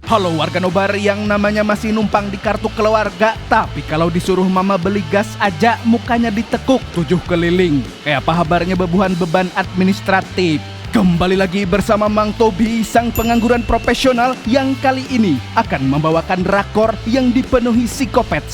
Halo warga nobar yang namanya masih numpang di kartu keluarga, tapi kalau disuruh mama beli gas aja mukanya ditekuk 7 keliling. Kayak apa kabarnya bebuhan beban administratif? Kembali lagi bersama Mang Tobi, sang pengangguran profesional yang kali ini akan membawakan drakor yang dipenuhi psikopat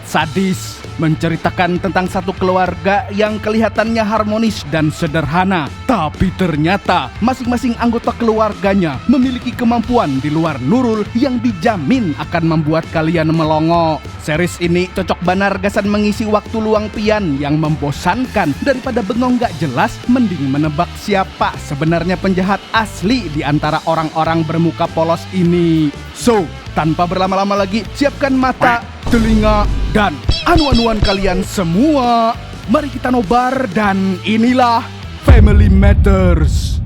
sadis. Menceritakan tentang satu keluarga yang kelihatannya harmonis dan sederhana, tapi ternyata masing-masing anggota keluarganya memiliki kemampuan di luar Nurul yang dijamin akan membuat kalian melongo. Series ini cocok banar gasan mengisi waktu luang pian yang membosankan. Daripada bengong gak jelas, mending menebak siapa sebenarnya penjahat asli di antara orang-orang bermuka polos ini. So, tanpa berlama-lama lagi, siapkan mata, telinga, dan anu-anuan kalian semua. Mari kita nobar dan inilah Family Matters.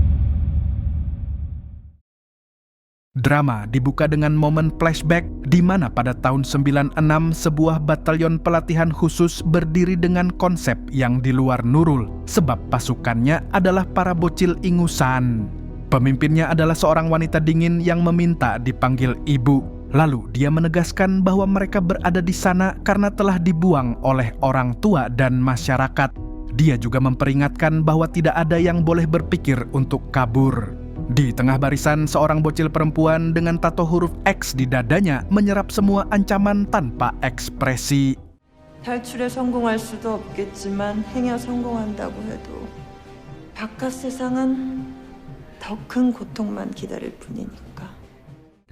Drama dibuka dengan momen flashback di mana pada tahun 96 sebuah batalion pelatihan khusus berdiri dengan konsep yang di luar Nurul sebab pasukannya adalah para bocil ingusan. Pemimpinnya adalah seorang wanita dingin yang meminta dipanggil ibu. Lalu dia menegaskan bahwa mereka berada di sana karena telah dibuang oleh orang tua dan masyarakat. Dia juga memperingatkan bahwa tidak ada yang boleh berpikir untuk kabur. Di tengah barisan, seorang bocil perempuan dengan tato huruf X di dadanya menyerap semua ancaman tanpa ekspresi. 탈출에 성공할 수도 없겠지만 행여 성공한다고 해도 바깥 세상은 더 큰 고통만 기다릴 뿐이니까.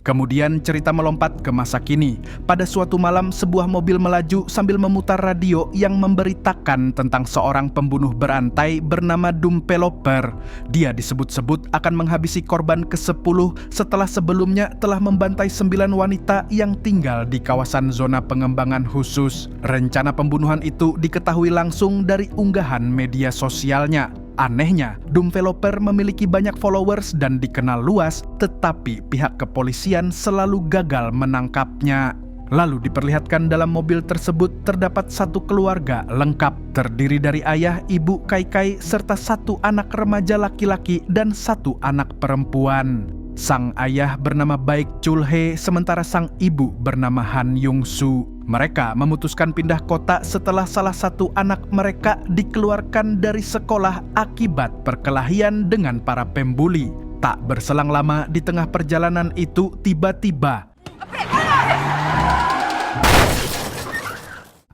Kemudian cerita melompat ke masa kini. Pada suatu malam, sebuah mobil melaju sambil memutar radio yang memberitakan tentang seorang pembunuh berantai bernama Dumpeloper. Dia disebut-sebut akan menghabisi korban ke-10 setelah sebelumnya telah membantai 9 wanita yang tinggal di kawasan zona pengembangan khusus. Rencana pembunuhan itu diketahui langsung dari unggahan media sosialnya. Anehnya, Dumpeloper memiliki banyak followers dan dikenal luas, tetapi pihak kepolisian selalu gagal menangkapnya. Lalu diperlihatkan dalam mobil tersebut terdapat satu keluarga lengkap, terdiri dari ayah, ibu, Kai-Kai, serta satu anak remaja laki-laki dan satu anak perempuan. Sang ayah bernama Baek Chul-hye, sementara sang ibu bernama Han Yung-soo. Mereka memutuskan pindah kota setelah salah satu anak mereka dikeluarkan dari sekolah akibat perkelahian dengan para pembuli. Tak berselang lama di tengah perjalanan itu tiba-tiba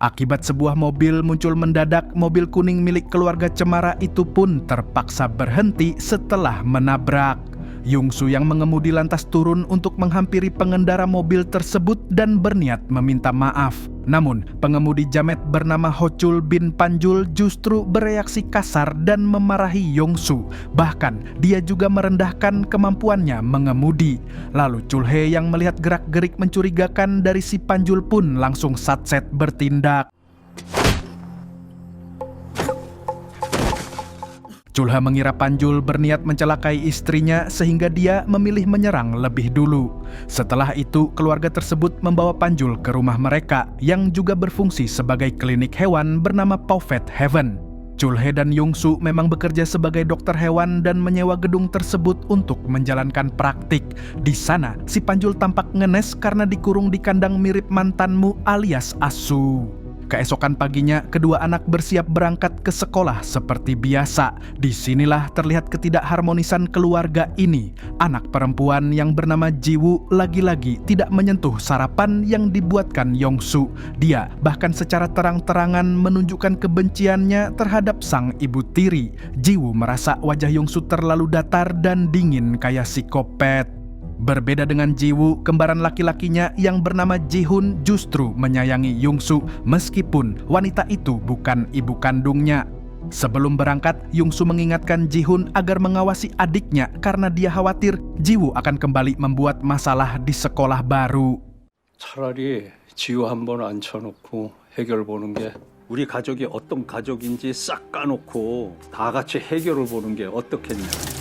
akibat sebuah mobil muncul mendadak, mobil kuning milik keluarga cemara itu pun terpaksa berhenti setelah menabrak. Yung-soo yang mengemudi lantas turun untuk menghampiri pengendara mobil tersebut dan berniat meminta maaf. Namun, pengemudi jamet bernama Ho-chul bin Panjul justru bereaksi kasar dan memarahi Yung-soo. Bahkan, dia juga merendahkan kemampuannya mengemudi. Lalu Chul-hye yang melihat gerak-gerik mencurigakan dari si Panjul pun langsung satset bertindak. Chul-hye mengira Panjul berniat mencelakai istrinya sehingga dia memilih menyerang lebih dulu. Setelah itu, keluarga tersebut membawa Panjul ke rumah mereka yang juga berfungsi sebagai klinik hewan bernama Pawvet Heaven. Chul-hye dan Yung-soo memang bekerja sebagai dokter hewan dan menyewa gedung tersebut untuk menjalankan praktik. Di sana, si Panjul tampak ngenes karena dikurung di kandang mirip mantanmu alias asu. Keesokan paginya, kedua anak bersiap berangkat ke sekolah seperti biasa. Disinilah terlihat ketidakharmonisan keluarga ini. Anak perempuan yang bernama Jiwoo lagi-lagi tidak menyentuh sarapan yang dibuatkan Yung-soo. Dia bahkan secara terang-terangan menunjukkan kebenciannya terhadap sang ibu tiri. Jiwoo merasa wajah Yung-soo terlalu datar dan dingin kayak psikopat. Berbeda dengan Jiwoo, kembaran laki-lakinya yang bernama Ji-hun justru menyayangi Yung-soo meskipun wanita itu bukan ibu kandungnya. Sebelum berangkat, Yung-soo mengingatkan Ji-hun agar mengawasi adiknya karena dia khawatir Jiwoo akan kembali membuat masalah di sekolah baru. 차라리 지우 한번 앉혀놓고 해결 보는 게 우리 가족이 어떤 가족인지 싹 까놓고 다 같이 해결을 보는 게 어떻겠냐.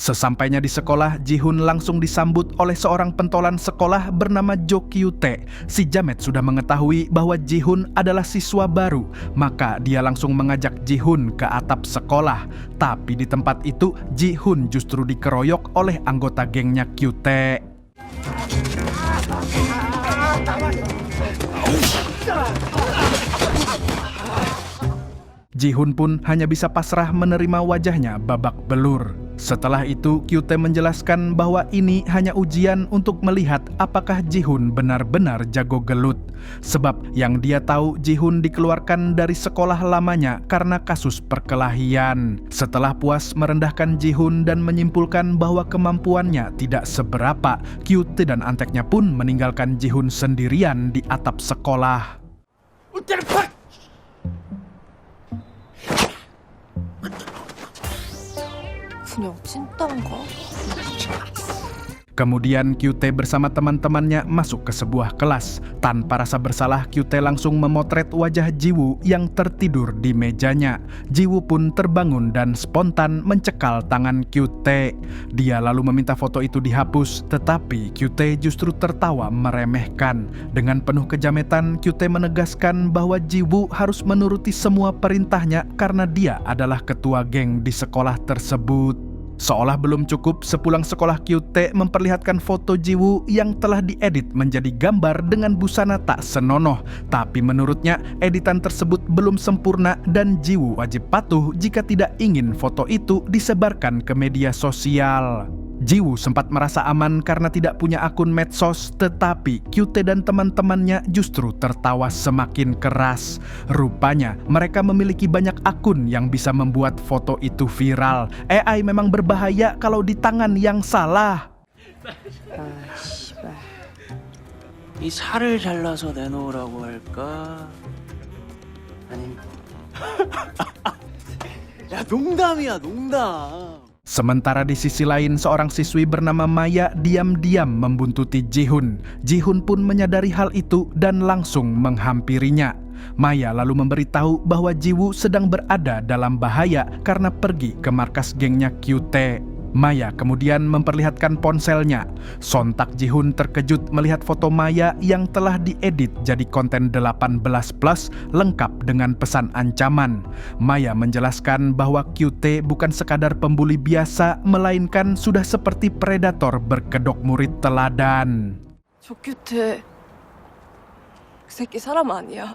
Sesampainya di sekolah, Ji-hun langsung disambut oleh seorang pentolan sekolah bernama Jo Kyu-tae. Si jamet sudah mengetahui bahwa Ji-hun adalah siswa baru, maka dia langsung mengajak Ji-hun ke atap sekolah. Tapi di tempat itu, Ji-hun justru dikeroyok oleh anggota gengnya Kyu-tae. Ji-hoon pun hanya bisa pasrah menerima wajahnya babak belur. Setelah itu, Kyu-tae menjelaskan bahwa ini hanya ujian untuk melihat apakah Ji-hoon benar-benar jago gelut. Sebab yang dia tahu, Ji-hoon dikeluarkan dari sekolah lamanya karena kasus perkelahian. Setelah puas merendahkan Ji-hoon dan menyimpulkan bahwa kemampuannya tidak seberapa, Kyu-tae dan anteknya pun meninggalkan Ji-hoon sendirian di atap sekolah. 그냥 찐따인가? Kemudian Kyu-tae bersama teman-temannya masuk ke sebuah kelas. Tanpa rasa bersalah, Kyu-tae langsung memotret wajah Ji-woo yang tertidur di mejanya. Ji-woo pun terbangun dan spontan mencekal tangan Kyu-tae. Dia lalu meminta foto itu dihapus, tetapi Kyu-tae justru tertawa meremehkan. Dengan penuh kejametan, Kyu-tae menegaskan bahwa Ji-woo harus menuruti semua perintahnya karena dia adalah ketua geng di sekolah tersebut. Seolah belum cukup, sepulang sekolah Kyu-tae memperlihatkan foto Ji-woo yang telah diedit menjadi gambar dengan busana tak senonoh. Tapi menurutnya, editan tersebut belum sempurna dan Ji-woo wajib patuh jika tidak ingin foto itu disebarkan ke media sosial. Ji-woo sempat merasa aman karena tidak punya akun medsos, tetapi Kyu-tae dan teman-temannya justru tertawa semakin keras. Rupanya mereka memiliki banyak akun yang bisa membuat foto itu viral. AI memang berbahaya kalau di tangan yang salah. 이 살을 잘라서 내놓으라고 할까? 아니면 야 농담이야 농담. Sementara di sisi lain, seorang siswi bernama Maya diam-diam membuntuti Ji-hoon. Ji-hoon pun menyadari hal itu dan langsung menghampirinya. Maya lalu memberitahu bahwa Ji-woo sedang berada dalam bahaya karena pergi ke markas gengnya Kyu-tae. Maya kemudian memperlihatkan ponselnya. Sontak Ji-hoon terkejut melihat foto Maya yang telah diedit jadi konten 18+ lengkap dengan pesan ancaman. Maya menjelaskan bahwa Kyu-tae bukan sekadar pembuli biasa, melainkan sudah seperti predator berkedok murid teladan. 저 규태 그 새끼 사람 아니야.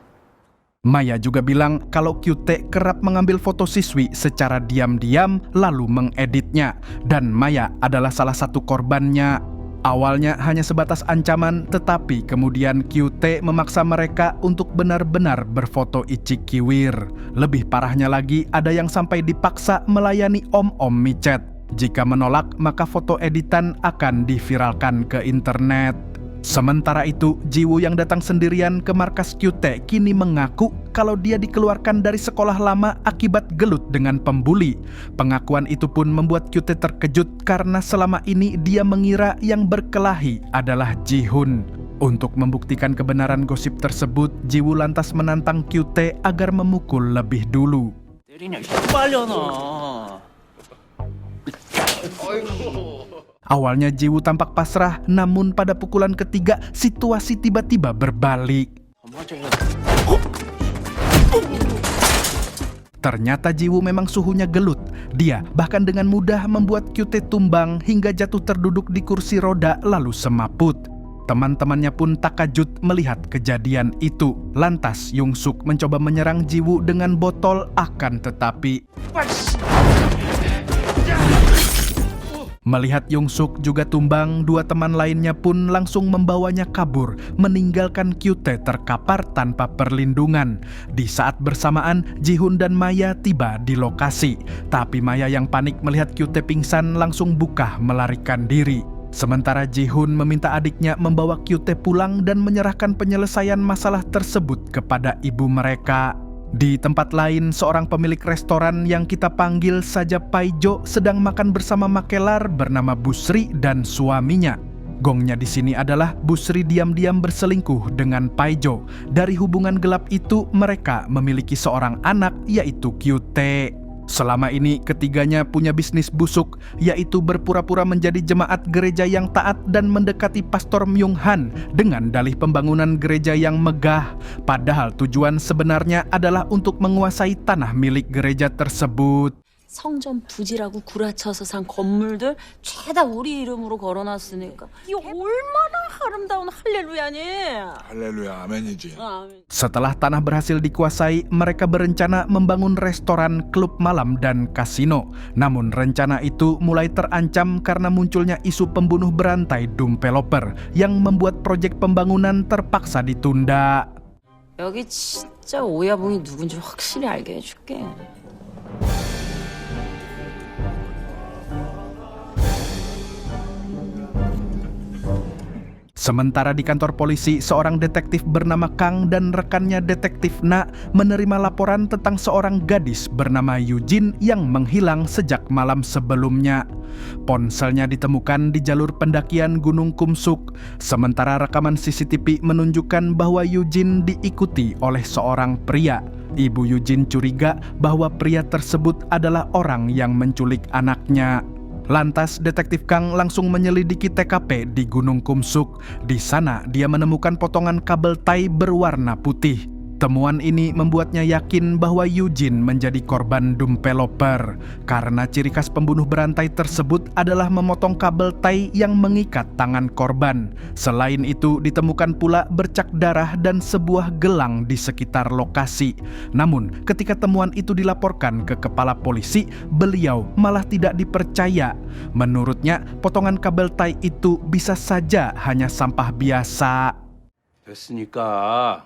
Maya juga bilang kalau Kyu-tae kerap mengambil foto siswi secara diam-diam lalu mengeditnya, dan Maya adalah salah satu korbannya. Awalnya hanya sebatas ancaman, tetapi kemudian Kyu-tae memaksa mereka untuk benar-benar berfoto icik-kiwir. Lebih parahnya lagi, ada yang sampai dipaksa melayani om-om micet. Jika menolak, maka foto editan akan diviralkan ke internet. Sementara itu, Ji-woo yang datang sendirian ke markas Kyu-tae kini mengaku kalau dia dikeluarkan dari sekolah lama akibat gelut dengan pembuli. Pengakuan itu pun membuat Kyu-tae terkejut karena selama ini dia mengira yang berkelahi adalah Ji-hoon. Untuk membuktikan kebenaran gosip tersebut, Ji-woo lantas menantang Kyu-tae agar memukul lebih dulu. 때리냐 빨려나. Awalnya Ji-woo tampak pasrah, namun pada pukulan ketiga situasi tiba-tiba berbalik. Ternyata Ji-woo memang suhunya gelut. Dia bahkan dengan mudah membuat Kyu-tae tumbang hingga jatuh terduduk di kursi roda lalu semaput. Teman-temannya pun takjub melihat kejadian itu. Lantas Young-suk mencoba menyerang Ji-woo dengan botol, akan tetapi melihat Young-suk juga tumbang, dua teman lainnya pun langsung membawanya kabur, meninggalkan Kyu-tae terkapar tanpa perlindungan. Di saat bersamaan, Ji-hoon dan Maya tiba di lokasi. Tapi Maya yang panik melihat Kyu-tae pingsan langsung buka melarikan diri. Sementara Ji-hoon meminta adiknya membawa Kyu-tae pulang dan menyerahkan penyelesaian masalah tersebut kepada ibu mereka. Di tempat lain, seorang pemilik restoran yang kita panggil saja Paijo sedang makan bersama makelar bernama Busri dan suaminya. Gongnya di sini adalah Busri diam-diam berselingkuh dengan Paijo. Dari hubungan gelap itu, mereka memiliki seorang anak, yaitu Kyu-tae. Selama ini ketiganya punya bisnis busuk, yaitu berpura-pura menjadi jemaat gereja yang taat dan mendekati Pastor Myung-han dengan dalih pembangunan gereja yang megah. Padahal tujuan sebenarnya adalah untuk menguasai tanah milik gereja tersebut. 성전 부지라고 구라쳐서 산 건물들 죄다 우리 이름으로 걸어놨으니까 이 얼마나 아름다운 할렐루야니. 할렐루야, 아멘이지. 아멘. Setelah tanah berhasil dikuasai, mereka berencana membangun restoran, klub malam, dan kasino. Namun rencana itu mulai terancam karena munculnya isu pembunuh berantai dumpeloper yang membuat proyek pembangunan terpaksa ditunda. 여기 진짜 오야붕이 누군지 확실히 알게 해줄게. Sementara di kantor polisi, seorang detektif bernama Kang dan rekannya detektif Na menerima laporan tentang seorang gadis bernama Eugene yang menghilang sejak malam sebelumnya. Ponselnya ditemukan di jalur pendakian Gunung Kumsuk, sementara rekaman CCTV menunjukkan bahwa Eugene diikuti oleh seorang pria. Ibu Eugene curiga bahwa pria tersebut adalah orang yang menculik anaknya. Lantas detektif Kang langsung menyelidiki TKP di Gunung Kumsuk. Di sana dia menemukan potongan kabel tai berwarna putih. Temuan ini membuatnya yakin bahwa Eugene menjadi korban dumpeloper karena ciri khas pembunuh berantai tersebut adalah memotong kabel tai yang mengikat tangan korban. Selain itu ditemukan pula bercak darah dan sebuah gelang di sekitar lokasi. Namun ketika temuan itu dilaporkan ke kepala polisi, beliau malah tidak dipercaya. Menurutnya potongan kabel tai itu bisa saja hanya sampah biasa. 됐으니까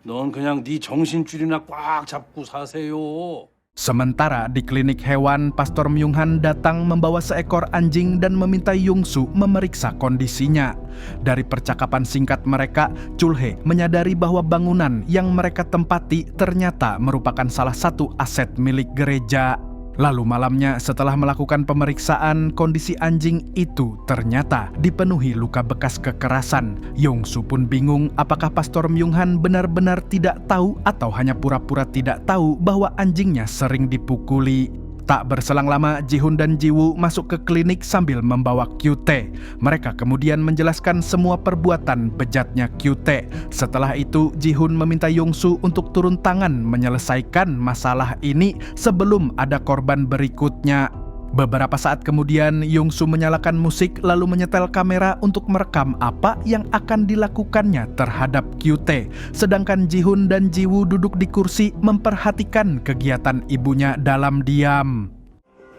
넌 그냥 네 정신줄이나 꽉 잡고 사세요. Sementara di klinik hewan, Pastor Myung-han datang membawa seekor anjing dan meminta Yungsu memeriksa kondisinya. Dari percakapan singkat mereka, Chulhe menyadari bahwa bangunan yang mereka tempati ternyata merupakan salah satu aset milik gereja. Lalu malamnya setelah melakukan pemeriksaan, kondisi anjing itu ternyata dipenuhi luka bekas kekerasan. Yongsu pun bingung apakah Pastor Myung-han benar-benar tidak tahu atau hanya pura-pura tidak tahu bahwa anjingnya sering dipukuli. Tak berselang lama, Ji-hoon dan Ji-woo masuk ke klinik sambil membawa Kyu-tae. Mereka kemudian menjelaskan semua perbuatan bejatnya Kyu-tae. Setelah itu, Ji-hoon meminta Yongsu untuk turun tangan menyelesaikan masalah ini sebelum ada korban berikutnya. Beberapa saat kemudian, Yongsu menyalakan musik lalu menyetel kamera untuk merekam apa yang akan dilakukannya terhadap Kyu-tae. Sedangkan Ji-hoon dan Ji-woo duduk di kursi memperhatikan kegiatan ibunya dalam diam.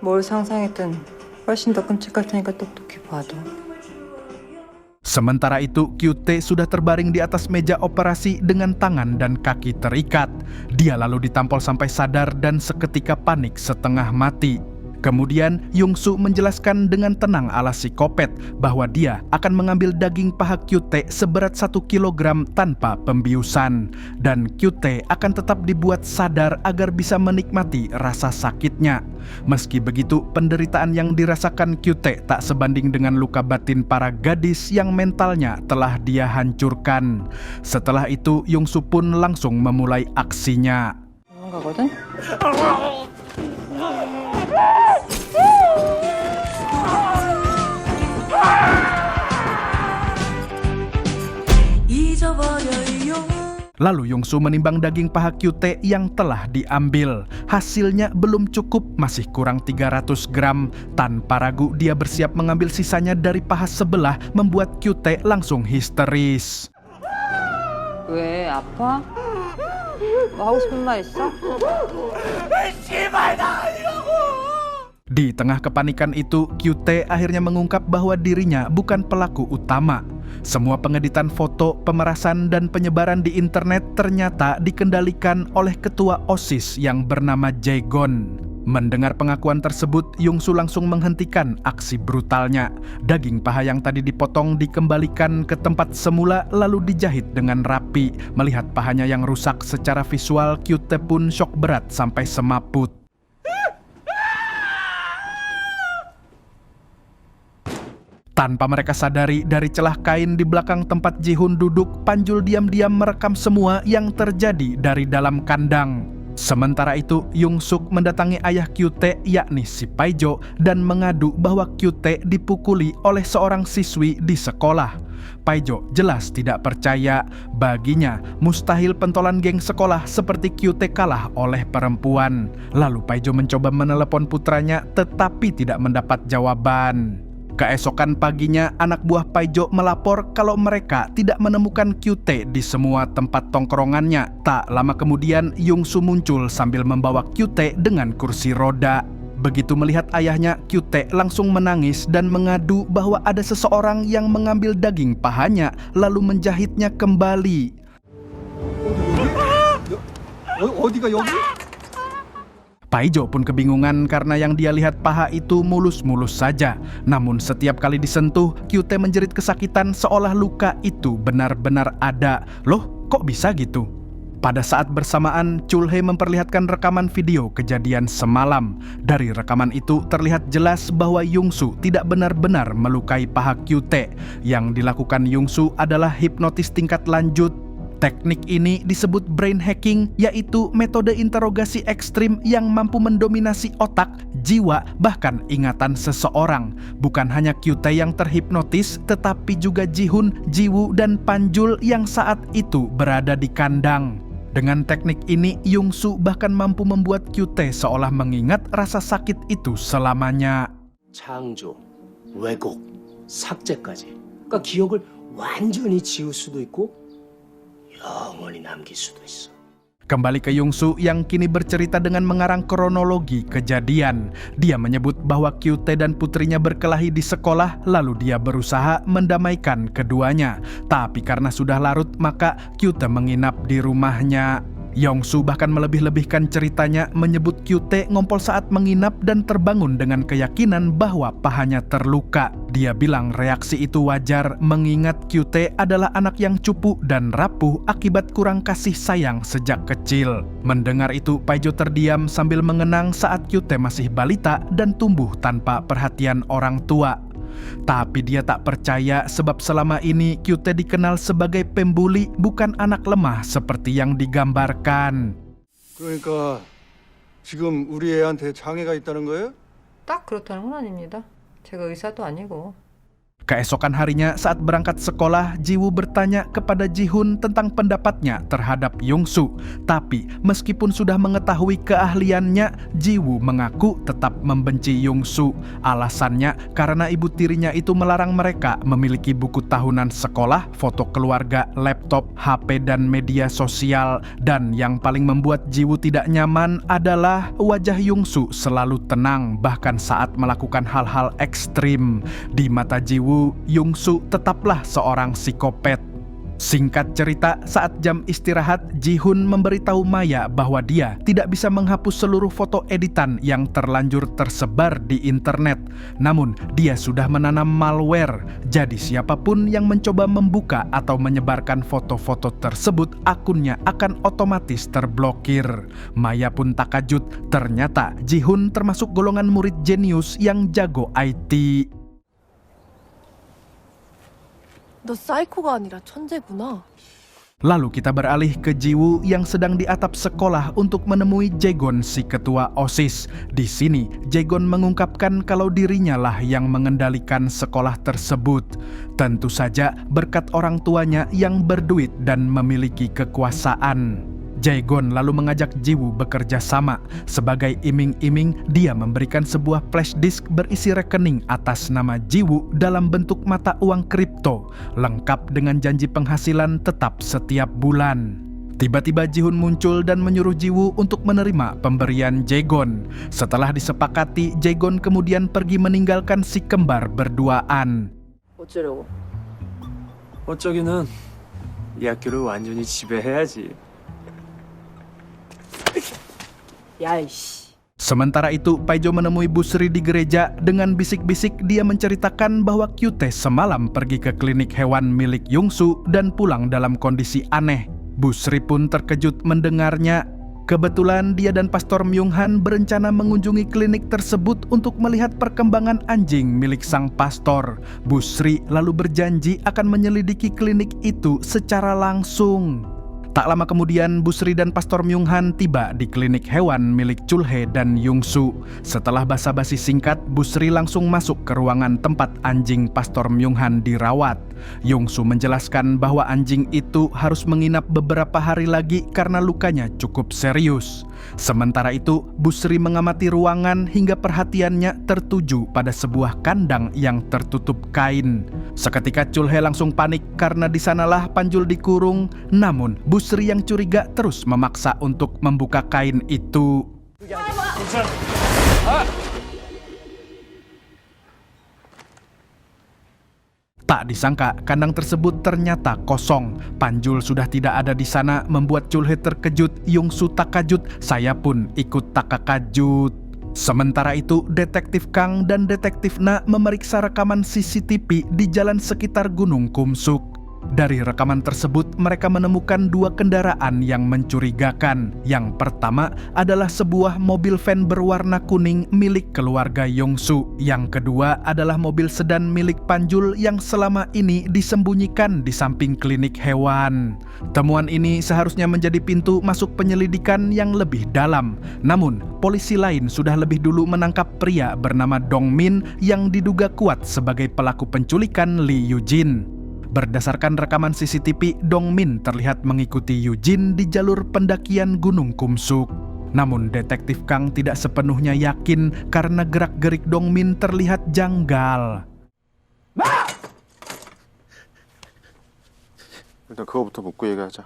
뭘 상상했든 훨씬 더 끔찍할 테니까 똑똑히 봐도. Sementara itu, Kyu-tae sudah terbaring di atas meja operasi dengan tangan dan kaki terikat. Dia lalu ditampol sampai sadar dan seketika panik setengah mati. Kemudian Yongsu menjelaskan dengan tenang ala psikopat bahwa dia akan mengambil daging paha Kyu-tae seberat 1 kilogram tanpa pembiusan. Dan Kyu-tae akan tetap dibuat sadar agar bisa menikmati rasa sakitnya. Meski begitu, penderitaan yang dirasakan Kyu-tae tak sebanding dengan luka batin para gadis yang mentalnya telah dia hancurkan. Setelah itu, Yongsu pun langsung memulai aksinya. 거거든? Lalu Yongsu menimbang daging paha Kyu-tae yang telah diambil. Hasilnya belum cukup, masih kurang 300 gram. Tanpa ragu dia bersiap mengambil sisanya dari paha sebelah, membuat Kyu-tae langsung histeris. 왜 아파? 뭐 하고 싶은 말 있어? Di tengah kepanikan itu, Kyu-tae akhirnya mengungkap bahwa dirinya bukan pelaku utama. Semua pengeditan foto, pemerasan, dan penyebaran di internet ternyata dikendalikan oleh ketua OSIS yang bernama Jae-gon. Mendengar pengakuan tersebut, Yongsu langsung menghentikan aksi brutalnya. Daging paha yang tadi dipotong dikembalikan ke tempat semula lalu dijahit dengan rapi. Melihat pahanya yang rusak secara visual, Kyu-tae pun syok berat sampai semaput. Tanpa mereka sadari, dari celah kain di belakang tempat Ji-hoon duduk, Panjul diam-diam merekam semua yang terjadi dari dalam kandang. Sementara itu, Yung Suk mendatangi ayah Kyute yakni si Paijo dan mengadu bahwa Kyute dipukuli oleh seorang siswi di sekolah. Paijo jelas tidak percaya. Baginya, mustahil pentolan geng sekolah seperti Kyute kalah oleh perempuan. Lalu Paijo mencoba menelepon putranya tetapi tidak mendapat jawaban. Keesokan paginya, anak buah Paijo melapor kalau mereka tidak menemukan Kyute di semua tempat tongkrongannya. Tak lama kemudian, Yung Soo muncul sambil membawa Kyute dengan kursi roda. Begitu melihat ayahnya, Kyute langsung menangis dan mengadu bahwa ada seseorang yang mengambil daging pahanya lalu menjahitnya kembali. 어디가 여기? Paijo pun kebingungan karena yang dia lihat paha itu mulus-mulus saja. Namun setiap kali disentuh, Kyute menjerit kesakitan seolah luka itu benar-benar ada. Loh, kok bisa gitu? Pada saat bersamaan, Chulhae memperlihatkan rekaman video kejadian semalam. Dari rekaman itu terlihat jelas bahwa Yung Soo tidak benar-benar melukai paha Kyute. Yang dilakukan Yung Soo adalah hipnotis tingkat lanjut. Teknik ini disebut brain hacking, yaitu metode interogasi ekstrim yang mampu mendominasi otak, jiwa, bahkan ingatan seseorang. Bukan hanya Kyute yang terhipnotis, tetapi juga Ji-hoon, Ji-woo, dan Panjul yang saat itu berada di kandang. Dengan teknik ini, Yung Soo bahkan mampu membuat Kyute seolah mengingat rasa sakit itu selamanya. 창조, 왜곡, 삭제까지. 그러니까 기억을 완전히 지울 수도 있고 영원히 남길 수도 있어. Kembali ke Yung Soo yang kini bercerita dengan mengarang kronologi kejadian. Dia menyebut bahwa Kyute dan putrinya berkelahi di sekolah, lalu dia berusaha mendamaikan keduanya. Tapi karena sudah larut, maka Kyute menginap di rumahnya. Yung Soo bahkan melebih-lebihkan ceritanya, menyebut Kyute ngompol saat menginap dan terbangun dengan keyakinan bahwa pahanya terluka. Dia bilang reaksi itu wajar mengingat Kyute adalah anak yang cupu dan rapuh akibat kurang kasih sayang sejak kecil. Mendengar itu, Paijo terdiam sambil mengenang saat Kyute masih balita dan tumbuh tanpa perhatian orang tua. Tapi dia tak percaya sebab selama ini Kyute dikenal sebagai pembuli, bukan anak lemah seperti yang digambarkan. 그러니까 지금 우리 애한테 장애가 있다는 거예요? 딱 그렇다는 건 아닙니다. 제가 의사도 아니고. Keesokan harinya saat berangkat sekolah, Ji-woo bertanya kepada Ji-hoon tentang pendapatnya terhadap Yung Soo. Tapi meskipun sudah mengetahui keahliannya, Ji-woo mengaku tetap membenci Yung Soo. Alasannya karena ibu tirinya itu melarang mereka memiliki buku tahunan sekolah, foto keluarga, laptop, HP, dan media sosial. Dan yang paling membuat Ji-woo tidak nyaman adalah wajah Yung Soo selalu tenang, bahkan saat melakukan hal-hal ekstrim. Di mata Ji-woo, Yung Soo tetaplah seorang psikopat. Singkat cerita, saat jam istirahat, Ji-hoon memberitahu Maya bahwa dia tidak bisa menghapus seluruh foto editan yang terlanjur tersebar di internet. Namun, dia sudah menanam malware. Jadi siapapun yang mencoba membuka atau menyebarkan foto-foto tersebut, akunnya akan otomatis terblokir. Maya pun takjub, ternyata Ji-hoon termasuk golongan murid jenius yang jago IT. 너 사이코가 아니라 천재구나. Lalu kita beralih ke Ji-woo yang sedang di atap sekolah untuk menemui Jae-gon, si ketua OSIS. Di sini, Jae-gon mengungkapkan kalau dirinya lah yang mengendalikan sekolah tersebut. Tentu saja berkat orang tuanya yang berduit dan memiliki kekuasaan. Jae-gon lalu mengajak Ji-woo bekerja sama. Sebagai iming-iming, dia memberikan sebuah flash disk berisi rekening atas nama Ji-woo dalam bentuk mata uang kripto, lengkap dengan janji penghasilan tetap setiap bulan. Tiba-tiba Ji-hoon muncul dan menyuruh Ji-woo untuk menerima pemberian Jae-gon. Setelah disepakati, Jae-gon kemudian pergi meninggalkan si kembar berduaan. 어쩌려고? 어쩌기는 이 학교를 완전히 지배해야지. 야이씨. Sementara itu, Paijo menemui Bu Sri di gereja. Dengan bisik-bisik dia menceritakan bahwa Kyute semalam pergi ke klinik hewan milik Yung Soo dan pulang dalam kondisi aneh. Bu Sri pun terkejut mendengarnya. Kebetulan dia dan Pastor Myung-han berencana mengunjungi klinik tersebut untuk melihat perkembangan anjing milik sang pastor. Bu Sri lalu berjanji akan menyelidiki klinik itu secara langsung. Tak lama kemudian, Busri dan Pastor Myung-han tiba di klinik hewan milik Chul-hae dan Yung-su. Setelah basa-basi singkat, Busri langsung masuk ke ruangan tempat anjing Pastor Myung-han dirawat. Yung-su menjelaskan bahwa anjing itu harus menginap beberapa hari lagi karena lukanya cukup serius. Sementara itu, Busri mengamati ruangan hingga perhatiannya tertuju pada sebuah kandang yang tertutup kain. Seketika Chul-hae langsung panik karena di sanalah Panjul dikurung. Namun, Busri yang curiga terus memaksa untuk membuka kain itu. Tak disangka, kandang tersebut ternyata kosong. Panjul sudah tidak ada di sana, membuat Chul-hae terkejut. Yung-su takajut, saya pun ikut takakajut. Sementara itu, Detektif Kang dan Detektif Na memeriksa rekaman CCTV di jalan sekitar Gunung Kumsuk. Dari rekaman tersebut, mereka menemukan dua kendaraan yang mencurigakan. Yang pertama adalah sebuah mobil van berwarna kuning milik keluarga Yung-su. Yang kedua adalah mobil sedan milik Panjul yang selama ini disembunyikan di samping klinik hewan. Temuan ini seharusnya menjadi pintu masuk penyelidikan yang lebih dalam. Namun, polisi lain sudah lebih dulu menangkap pria bernama Dong Min yang diduga kuat sebagai pelaku penculikan Lee Yujin. Berdasarkan rekaman CCTV, Dong Min terlihat mengikuti Yujin di jalur pendakian Gunung Kumsuk. Namun Detektif Kang tidak sepenuhnya yakin karena gerak-gerik Dong Min terlihat janggal. 일단 그거부터 묻고 얘기하자.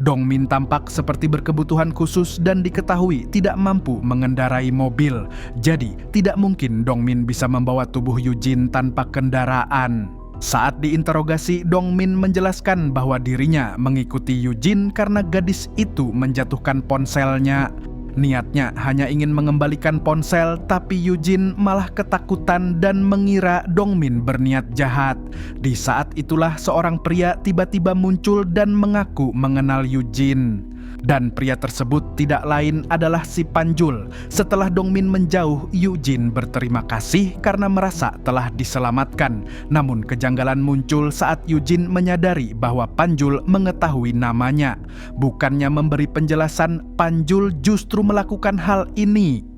Dong Min tampak seperti berkebutuhan khusus dan diketahui tidak mampu mengendarai mobil. Jadi, tidak mungkin Dong Min bisa membawa tubuh Yujin tanpa kendaraan. Saat diinterogasi, Dong Min menjelaskan bahwa dirinya mengikuti Yujin karena gadis itu menjatuhkan ponselnya. Niatnya hanya ingin mengembalikan ponsel, tapi Yujin malah ketakutan dan mengira Dong Min berniat jahat. Di saat itulah seorang pria tiba-tiba muncul dan mengaku mengenal Yujin. Dan pria tersebut tidak lain adalah si Panjul. Setelah Dong Min menjauh, Yujin berterima kasih karena merasa telah diselamatkan. Namun kejanggalan muncul saat Yujin menyadari bahwa Panjul mengetahui namanya. Bukannya memberi penjelasan, Panjul justru melakukan hal ini.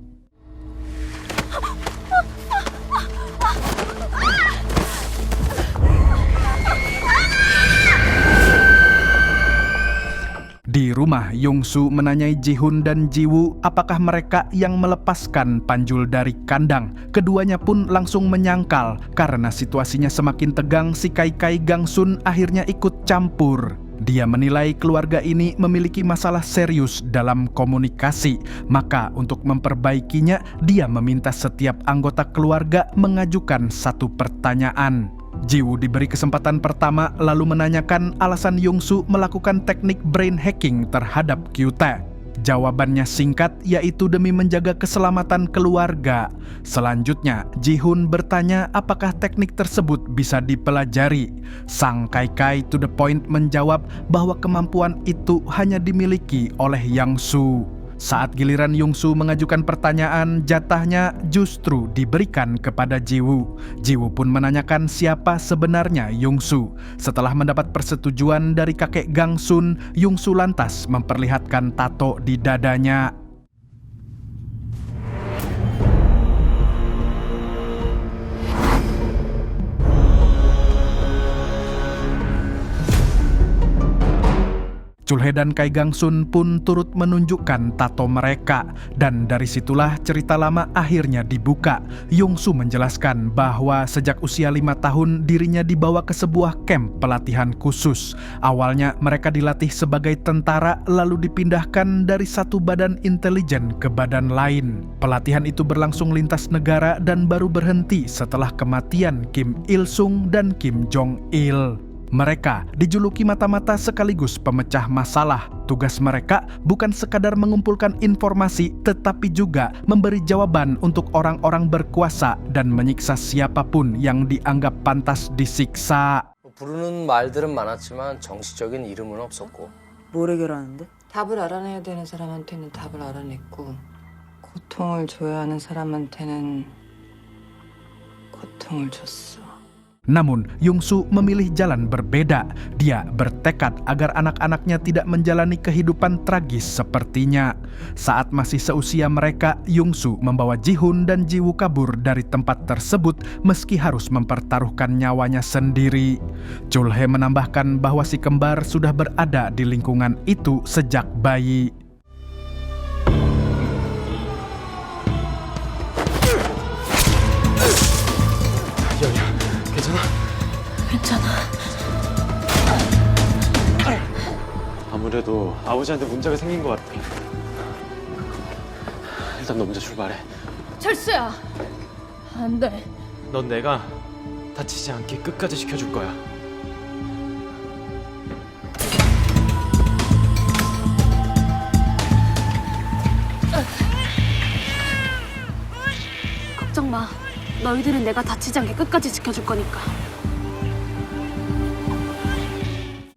Di rumah, Yung-su menanyai Ji-hun dan Ji-woo apakah mereka yang melepaskan Panjul dari kandang. Keduanya pun langsung menyangkal. Karena situasinya semakin tegang, si Kai-kai Gang-sun akhirnya ikut campur. Dia menilai keluarga ini memiliki masalah serius dalam komunikasi. Maka untuk memperbaikinya, dia meminta setiap anggota keluarga mengajukan satu pertanyaan. Ji-woo diberi kesempatan pertama lalu menanyakan alasan Yung-su melakukan teknik brain hacking terhadap Kyute. Jawabannya singkat, yaitu demi menjaga keselamatan keluarga. Selanjutnya, Ji-hun bertanya apakah teknik tersebut bisa dipelajari. Sang Kai-kai to the point menjawab bahwa kemampuan itu hanya dimiliki oleh Yang-su. Saat giliran Yung-su mengajukan pertanyaan, jatahnya justru diberikan kepada Ji-woo. Ji-woo pun menanyakan siapa sebenarnya Yung-su. Setelah mendapat persetujuan dari kakek Gang-sun, Yung-su lantas memperlihatkan tato di dadanya. Chul-hae dan Kai Gang-sun pun turut menunjukkan tato mereka. Dan dari situlah cerita lama akhirnya dibuka. Yung-su menjelaskan bahwa sejak usia 5 tahun dirinya dibawa ke sebuah camp pelatihan khusus. Awalnya mereka dilatih sebagai tentara lalu dipindahkan dari satu badan intelijen ke badan lain. Pelatihan itu berlangsung lintas negara dan baru berhenti setelah kematian Kim Il-sung dan Kim Jong-il. Mereka dijuluki mata-mata sekaligus pemecah masalah. Tugas mereka bukan sekadar mengumpulkan informasi, tetapi juga memberi jawaban untuk orang-orang berkuasa dan menyiksa siapapun yang dianggap pantas disiksa. 부르는 말들은 많았지만 정식적인 이름은 없었고. 뭘 해결하는데? 답을 알아내야 되는 사람한테는 답을 알아냈고 고통을 줘야 하는 사람한테는 고통을 줬어. Namun, Yungsu memilih jalan berbeda. Dia bertekad agar anak-anaknya tidak menjalani kehidupan tragis sepertinya. Saat masih seusia mereka, Yungsu membawa Ji-hoon dan Ji-woo kabur dari tempat tersebut meski harus mempertaruhkan nyawanya sendiri. Chul-hae menambahkan bahwa si kembar sudah berada di lingkungan itu sejak bayi. 괜찮아. 아무래도 아버지한테 문제가 생긴 것 같아. 일단 너 먼저 출발해. 철수야. 안 돼. 넌 내가 다치지 않게 끝까지 지켜줄 거야. 걱정 마. 너희들은 내가 다치지 않게 끝까지 지켜줄 거니까.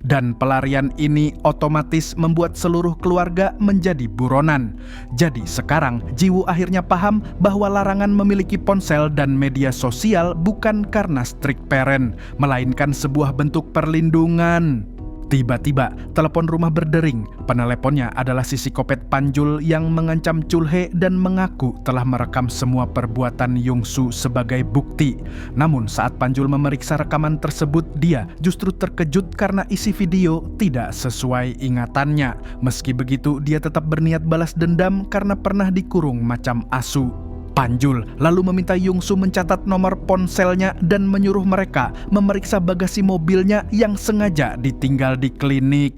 Dan pelarian ini otomatis membuat seluruh keluarga menjadi buronan. Jadi sekarang Ji-woo akhirnya paham bahwa larangan memiliki ponsel dan media sosial bukan karena strict parent, melainkan sebuah bentuk perlindungan. Tiba-tiba, telepon rumah berdering. Peneleponnya adalah si psikopat Panjul yang mengancam Chul-hae dan mengaku telah merekam semua perbuatan Yungsu sebagai bukti. Namun saat Panjul memeriksa rekaman tersebut, dia justru terkejut karena isi video tidak sesuai ingatannya. Meski begitu, dia tetap berniat balas dendam karena pernah dikurung macam asu. Panjul lalu meminta Yungsu mencatat nomor ponselnya dan menyuruh mereka memeriksa bagasi mobilnya yang sengaja ditinggal di klinik.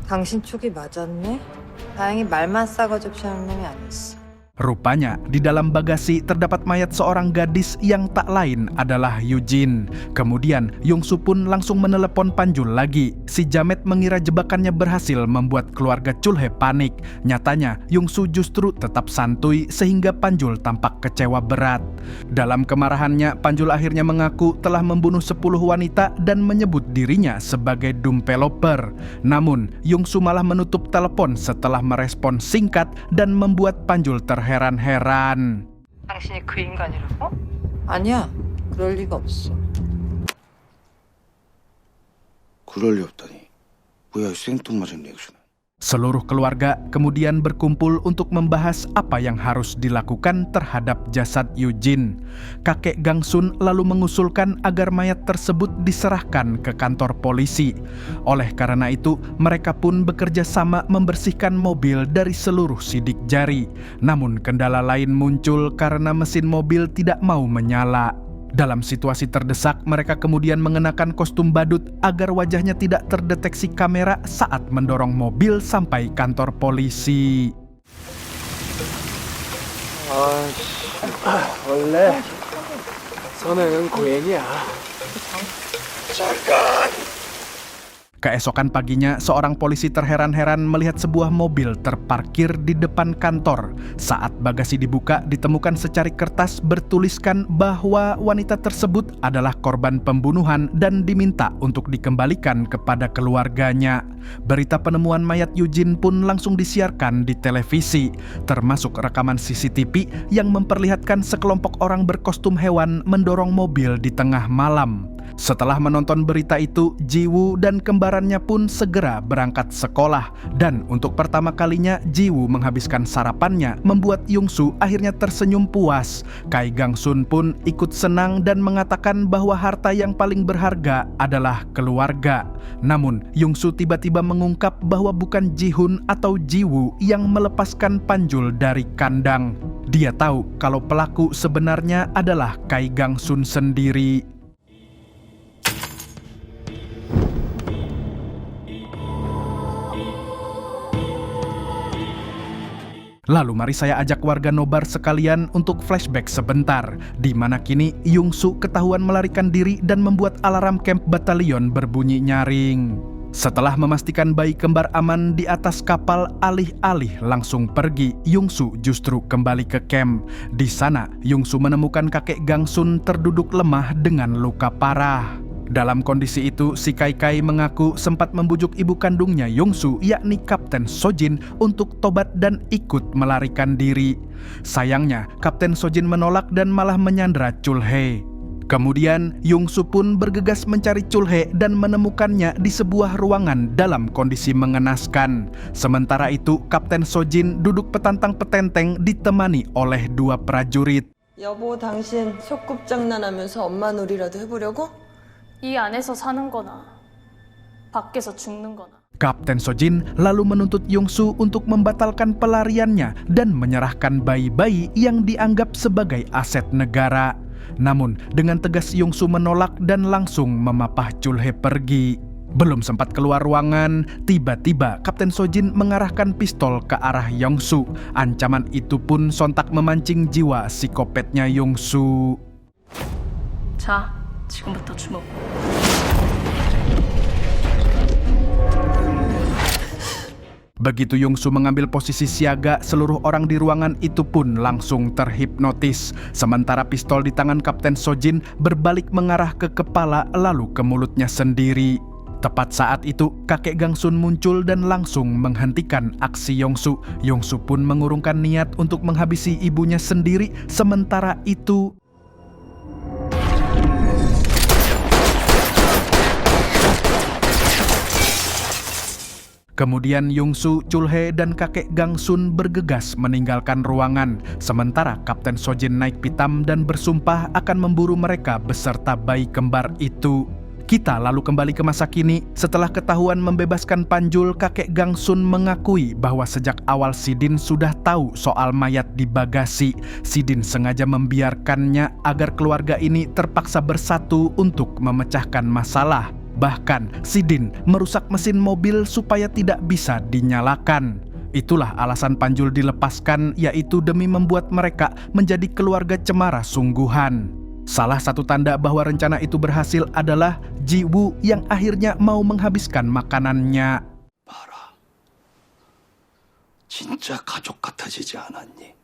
당신 촉이 맞았네? 다행히 말만 싸가지 없이 하는 놈이 아니었어. Rupanya, di dalam bagasi terdapat mayat seorang gadis yang tak lain adalah Yujin. Kemudian, Yungsu pun langsung menelepon Panjul lagi. Si Jamet mengira jebakannya berhasil membuat keluarga Chul-hae panik. Nyatanya, Yungsu justru tetap santuy sehingga Panjul tampak kecewa berat. Dalam kemarahannya, Panjul akhirnya mengaku telah membunuh 10 wanita dan menyebut dirinya sebagai dumpeloper. Namun, Yungsu malah menutup telepon setelah merespon singkat dan membuat Panjul terheran-heran. 당신이 그 인간이라고? 아니야, 그럴 리가 없어. 그럴 리 없다니. 뭐야, 이 생뚱맞은 리액션. Seluruh keluarga kemudian berkumpul untuk membahas apa yang harus dilakukan terhadap jasad Yujin. Kakek Gangsun lalu mengusulkan agar mayat tersebut diserahkan ke kantor polisi. Oleh karena itu, mereka pun bekerja sama membersihkan mobil dari seluruh sidik jari. Namun kendala lain muncul karena mesin mobil tidak mau menyala. Dalam situasi terdesak, mereka kemudian mengenakan kostum badut agar wajahnya tidak terdeteksi kamera saat mendorong mobil sampai kantor polisi. 원래 선행은 고행이야. Keesokan paginya, seorang polisi terheran-heran melihat sebuah mobil terparkir di depan kantor. Saat bagasi dibuka, ditemukan secari kertas bertuliskan bahwa wanita tersebut adalah korban pembunuhan dan diminta untuk dikembalikan kepada keluarganya. Berita penemuan mayat Yujin pun langsung disiarkan di televisi, termasuk rekaman CCTV yang memperlihatkan sekelompok orang berkostum hewan mendorong mobil di tengah malam. Setelah menonton berita itu, Ji-woo dan kembarannya pun segera berangkat sekolah. Dan untuk pertama kalinya, Ji-woo menghabiskan sarapannya, membuat Yungsu akhirnya tersenyum puas. Kai Gangsun pun ikut senang dan mengatakan bahwa harta yang paling berharga adalah keluarga. Namun, Yungsu tiba-tiba mengungkap bahwa bukan Ji-hoon atau Ji-woo yang melepaskan Panjul dari kandang. Dia tahu kalau pelaku sebenarnya adalah Kai Gangsun sendiri. Lalu mari saya ajak warga nobar sekalian untuk flashback sebentar, di mana kini Yungsu ketahuan melarikan diri dan membuat alarm camp batalion berbunyi nyaring. Setelah memastikan bayi kembar aman di atas kapal, alih-alih langsung pergi, Yungsu justru kembali ke camp. Di sana, Yungsu menemukan kakek Gangsun terduduk lemah dengan luka parah. Dalam kondisi itu, si Kai Kai mengaku sempat membujuk ibu kandungnya Yongsu, yakni Kapten Sojin, untuk tobat dan ikut melarikan diri. Sayangnya, Kapten Sojin menolak dan malah menyandra Chul-hye. Kemudian, Yongsu pun bergegas mencari Chul-hye dan menemukannya di sebuah ruangan dalam kondisi mengenaskan. Sementara itu, Kapten Sojin duduk petantang petenteng ditemani oleh 2 prajurit. 여보, 당신 소꿉장난하면서 엄마 놀이라도 해보려고? 이 안에서 사는 거나 밖에서 죽는 거나. Kapten Sojin lalu menuntut Yongsu untuk membatalkan pelariannya dan menyerahkan bayi-bayi yang dianggap sebagai aset negara. Namun, dengan tegas Yongsu menolak dan langsung memapah Chul-hye pergi. Belum sempat keluar ruangan, tiba-tiba Kapten Sojin mengarahkan pistol ke arah Yongsu. Ancaman itu pun sontak memancing jiwa psikopatnya Yongsu. 자, 지금부터 주먹. Begitu Yongsu mengambil posisi siaga, seluruh orang di ruangan itu pun langsung terhipnotis. Sementara pistol di tangan Kapten Sojin berbalik mengarah ke kepala lalu ke mulutnya sendiri. Tepat saat itu, kakek Gangsun muncul dan langsung menghentikan aksi Yongsu. Yongsu pun mengurungkan niat untuk menghabisi ibunya sendiri. Sementara itu, kemudian Yongsu, Chul-hye, dan kakek Gangsun bergegas meninggalkan ruangan. Sementara Kapten Sojin naik pitam dan bersumpah akan memburu mereka beserta bayi kembar itu. Kita lalu kembali ke masa kini. Setelah ketahuan membebaskan Panjul, kakek Gangsun mengakui bahwa sejak awal Sidin sudah tahu soal mayat di bagasi. Sidin sengaja membiarkannya agar keluarga ini terpaksa bersatu untuk memecahkan masalah. Bahkan, Sidin merusak mesin mobil supaya tidak bisa dinyalakan. Itulah alasan Panjul dilepaskan, yaitu demi membuat mereka menjadi keluarga cemara sungguhan. Salah satu tanda bahwa rencana itu berhasil adalah Ji-woo yang akhirnya mau menghabiskan makanannya. 봐라. 진짜 가족 같아지지 않았니?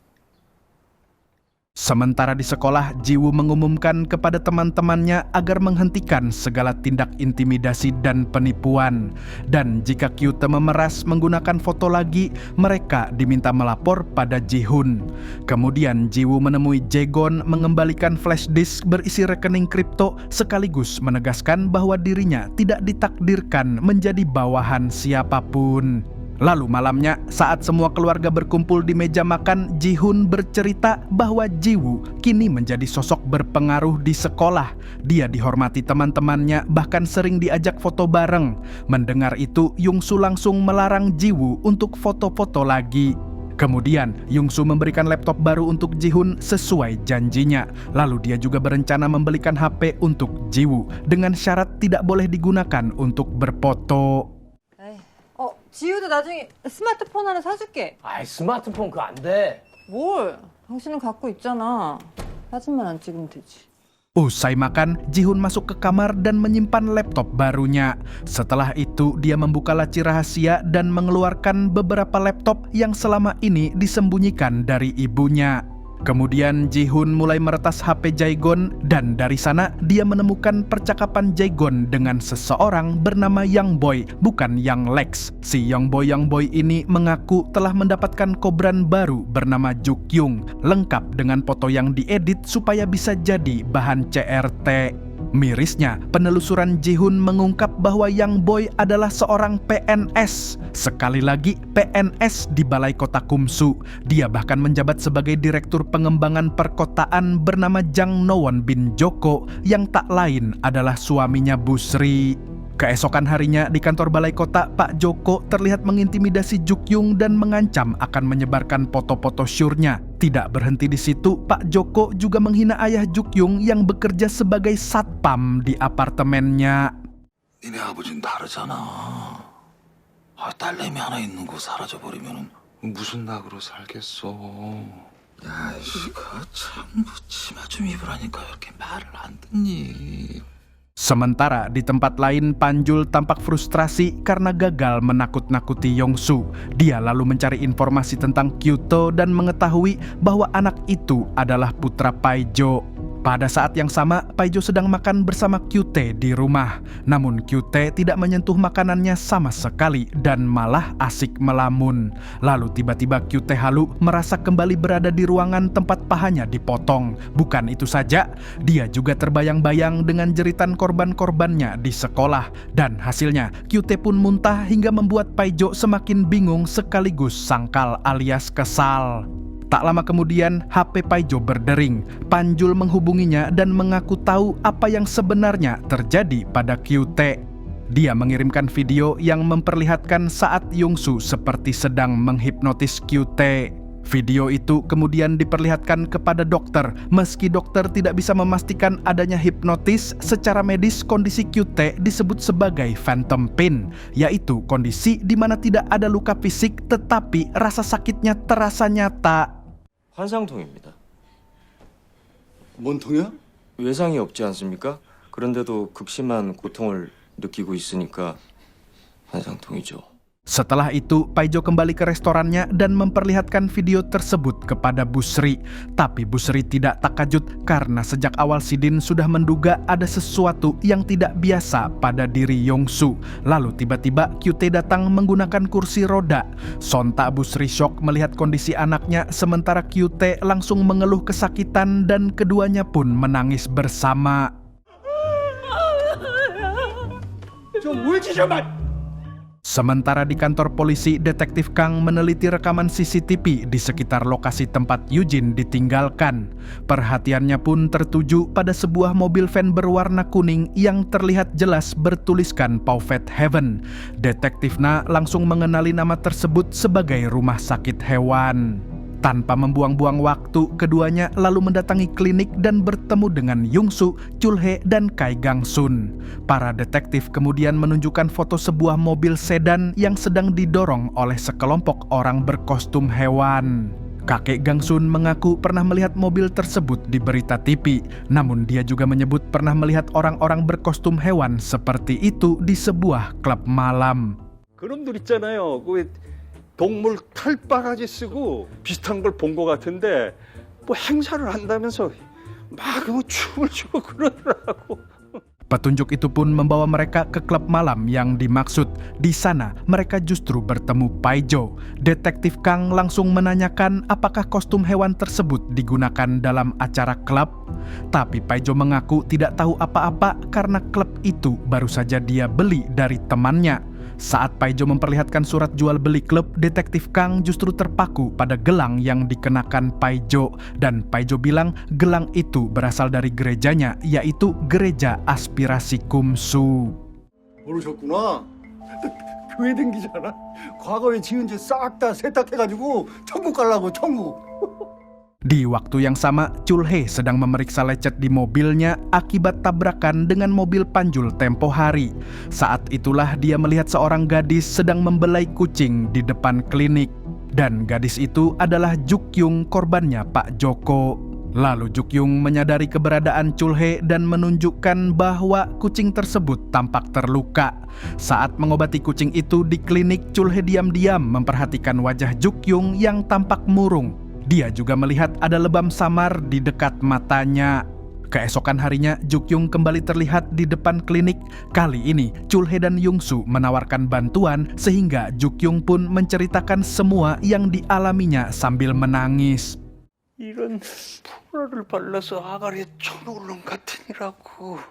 Sementara di sekolah, Ji-woo mengumumkan kepada teman-temannya agar menghentikan segala tindak intimidasi dan penipuan. Dan jika Kyute memeras menggunakan foto lagi, mereka diminta melapor pada Ji-hoon. Kemudian Ji-woo menemui Jae-gon mengembalikan flash disk berisi rekening kripto sekaligus menegaskan bahwa dirinya tidak ditakdirkan menjadi bawahan siapapun. Lalu malamnya, saat semua keluarga berkumpul di meja makan, Ji-hoon bercerita bahwa Ji-woo kini menjadi sosok berpengaruh di sekolah. Dia dihormati teman-temannya, bahkan sering diajak foto bareng. Mendengar itu, Yongsu langsung melarang Ji-woo untuk foto-foto lagi. Kemudian, Yongsu memberikan laptop baru untuk Ji-hoon sesuai janjinya. Lalu dia juga berencana membelikan HP untuk Ji-woo dengan syarat tidak boleh digunakan untuk berfoto. 지우도 나중에 스마트폰 하나 사줄게. 아이, 스마트폰 그거 안 돼. 뭘? 당신은 갖고 있잖아. 사진만 안 찍으면 되지. Usai makan, Ji-hoon masuk ke kamar dan menyimpan laptop barunya. Setelah itu, dia membuka laci rahasia dan mengeluarkan beberapa laptop yang selama ini disembunyikan dari ibunya. Kemudian Ji-hoon mulai meretas HP Jae-gon dan dari sana dia menemukan percakapan Jae-gon dengan seseorang bernama Young Boy, bukan Young Lex. Si Young Boy ini mengaku telah mendapatkan kobran baru bernama Jukyung, lengkap dengan foto yang diedit supaya bisa jadi bahan CRT. Mirisnya, penelusuran Ji-hoon mengungkap bahwa Young Boy adalah seorang PNS. Sekali lagi, PNS di Balai Kota Kumsu. Dia bahkan menjabat sebagai Direktur Pengembangan Perkotaan bernama Jang No-won bin Joko, yang tak lain adalah suaminya Busri. Keesokan harinya di kantor balai kota, Pak Joko terlihat mengintimidasi Jukyung dan mengancam akan menyebarkan foto-foto syurnya. Tidak berhenti di situ, Pak Joko juga menghina ayah Jukyung yang bekerja sebagai satpam di apartemennya. 니네 아버지는 다르잖아. 딸내미 하나 있는 거 사라져버리면 무슨 낙으로 살겠어. 야, 그거 참 치마 좀 입으라니까 이렇게 말을 안 듣니. Sementara di tempat lain, Panjul tampak frustrasi karena gagal menakut-nakuti Yongsu. Dia lalu mencari informasi tentang Kyuto dan mengetahui bahwa anak itu adalah putra Paijo. Pada saat yang sama, Paijo sedang makan bersama QT di rumah. Namun QT tidak menyentuh makanannya sama sekali dan malah asik melamun. Lalu tiba-tiba QT halu merasa kembali berada di ruangan tempat pahanya dipotong. Bukan itu saja, dia juga terbayang-bayang dengan jeritan korban-korbannya di sekolah. Dan hasilnya, QT pun muntah hingga membuat Paijo semakin bingung sekaligus sangkal alias kesal. Tak lama kemudian, HP Paijo berdering. Panjul menghubunginya dan mengaku tahu apa yang sebenarnya terjadi pada QT. Dia mengirimkan video yang memperlihatkan saat Yongsu seperti sedang menghipnotis QT. Video itu kemudian diperlihatkan kepada dokter. Meski dokter tidak bisa memastikan adanya hipnotis, secara medis kondisi QT disebut sebagai phantom pain, yaitu kondisi di mana tidak ada luka fisik tetapi rasa sakitnya terasa nyata. 환상통입니다. 뭔 통이야? 외상이 없지 않습니까? 그런데도 극심한 고통을 느끼고 있으니까 환상통이죠. Setelah itu, Paijo kembali ke restorannya dan memperlihatkan video tersebut kepada Busri. Tapi Busri tidak takajud karena sejak awal Sidin sudah menduga ada sesuatu yang tidak biasa pada diri Yongsu. Lalu tiba-tiba QT datang menggunakan kursi roda. Sontak Busri syok melihat kondisi anaknya, sementara QT langsung mengeluh kesakitan dan keduanya pun menangis bersama. Sementara di kantor polisi, detektif Kang meneliti rekaman CCTV di sekitar lokasi tempat Eugene ditinggalkan. Perhatiannya pun tertuju pada sebuah mobil van berwarna kuning yang terlihat jelas bertuliskan Pauvet Heaven. Detektif Na langsung mengenali nama tersebut sebagai rumah sakit hewan. Tanpa membuang-buang waktu, keduanya lalu mendatangi klinik dan bertemu dengan Yongsu, Chulhae, dan Kai Gangsun. Para detektif kemudian menunjukkan foto sebuah mobil sedan yang sedang didorong oleh sekelompok orang berkostum hewan. Kakek Gangsun mengaku pernah melihat mobil tersebut di berita TV, namun dia juga menyebut pernah melihat orang-orang berkostum hewan seperti itu di sebuah klub malam. 그놈들 있잖아요. 그 동물 털바가지 쓰고 비슷한 걸 본 것 같은데 뭐 행사를 한다면서 막 춤을 추고 그러더라고. Petunjuk itu pun membawa mereka ke klub malam yang dimaksud. Di sana mereka justru bertemu Paijo. Detektif Kang langsung menanyakan apakah kostum hewan tersebut digunakan dalam acara klub. Tapi Paijo mengaku tidak tahu apa-apa karena klub itu baru saja dia beli dari temannya. Saat Paijo memperlihatkan surat jual beli klub, detektif Kang justru terpaku pada gelang yang dikenakan Paijo. Dan Paijo bilang gelang itu berasal dari gerejanya, yaitu Gereja Aspirasi Kumsu. 모르셨구나. 교회 댕기잖아. 과거에 지은 죄 싹 다 세탁해가지고 천국 가려고 천국. Di waktu yang sama, Chulhae sedang memeriksa lecet di mobilnya akibat tabrakan dengan mobil Panjul tempo hari. Saat itulah dia melihat seorang gadis sedang membelai kucing di depan klinik. Dan gadis itu adalah Jukyung, korbannya Pak Joko. Lalu Jukyung menyadari keberadaan Chulhae dan menunjukkan bahwa kucing tersebut tampak terluka. Saat mengobati kucing itu di klinik, Chulhae diam-diam memperhatikan wajah Jukyung yang tampak murung. Dia juga melihat ada lebam samar di dekat matanya. Keesokan harinya, Jukyung kembali terlihat di depan klinik. Kali ini, Chulhae dan Yongsu menawarkan bantuan sehingga Jukyung pun menceritakan semua yang dialaminya sambil menangis. 이런 포라를 발라서 아가리에 쳐놓은 같으니라고.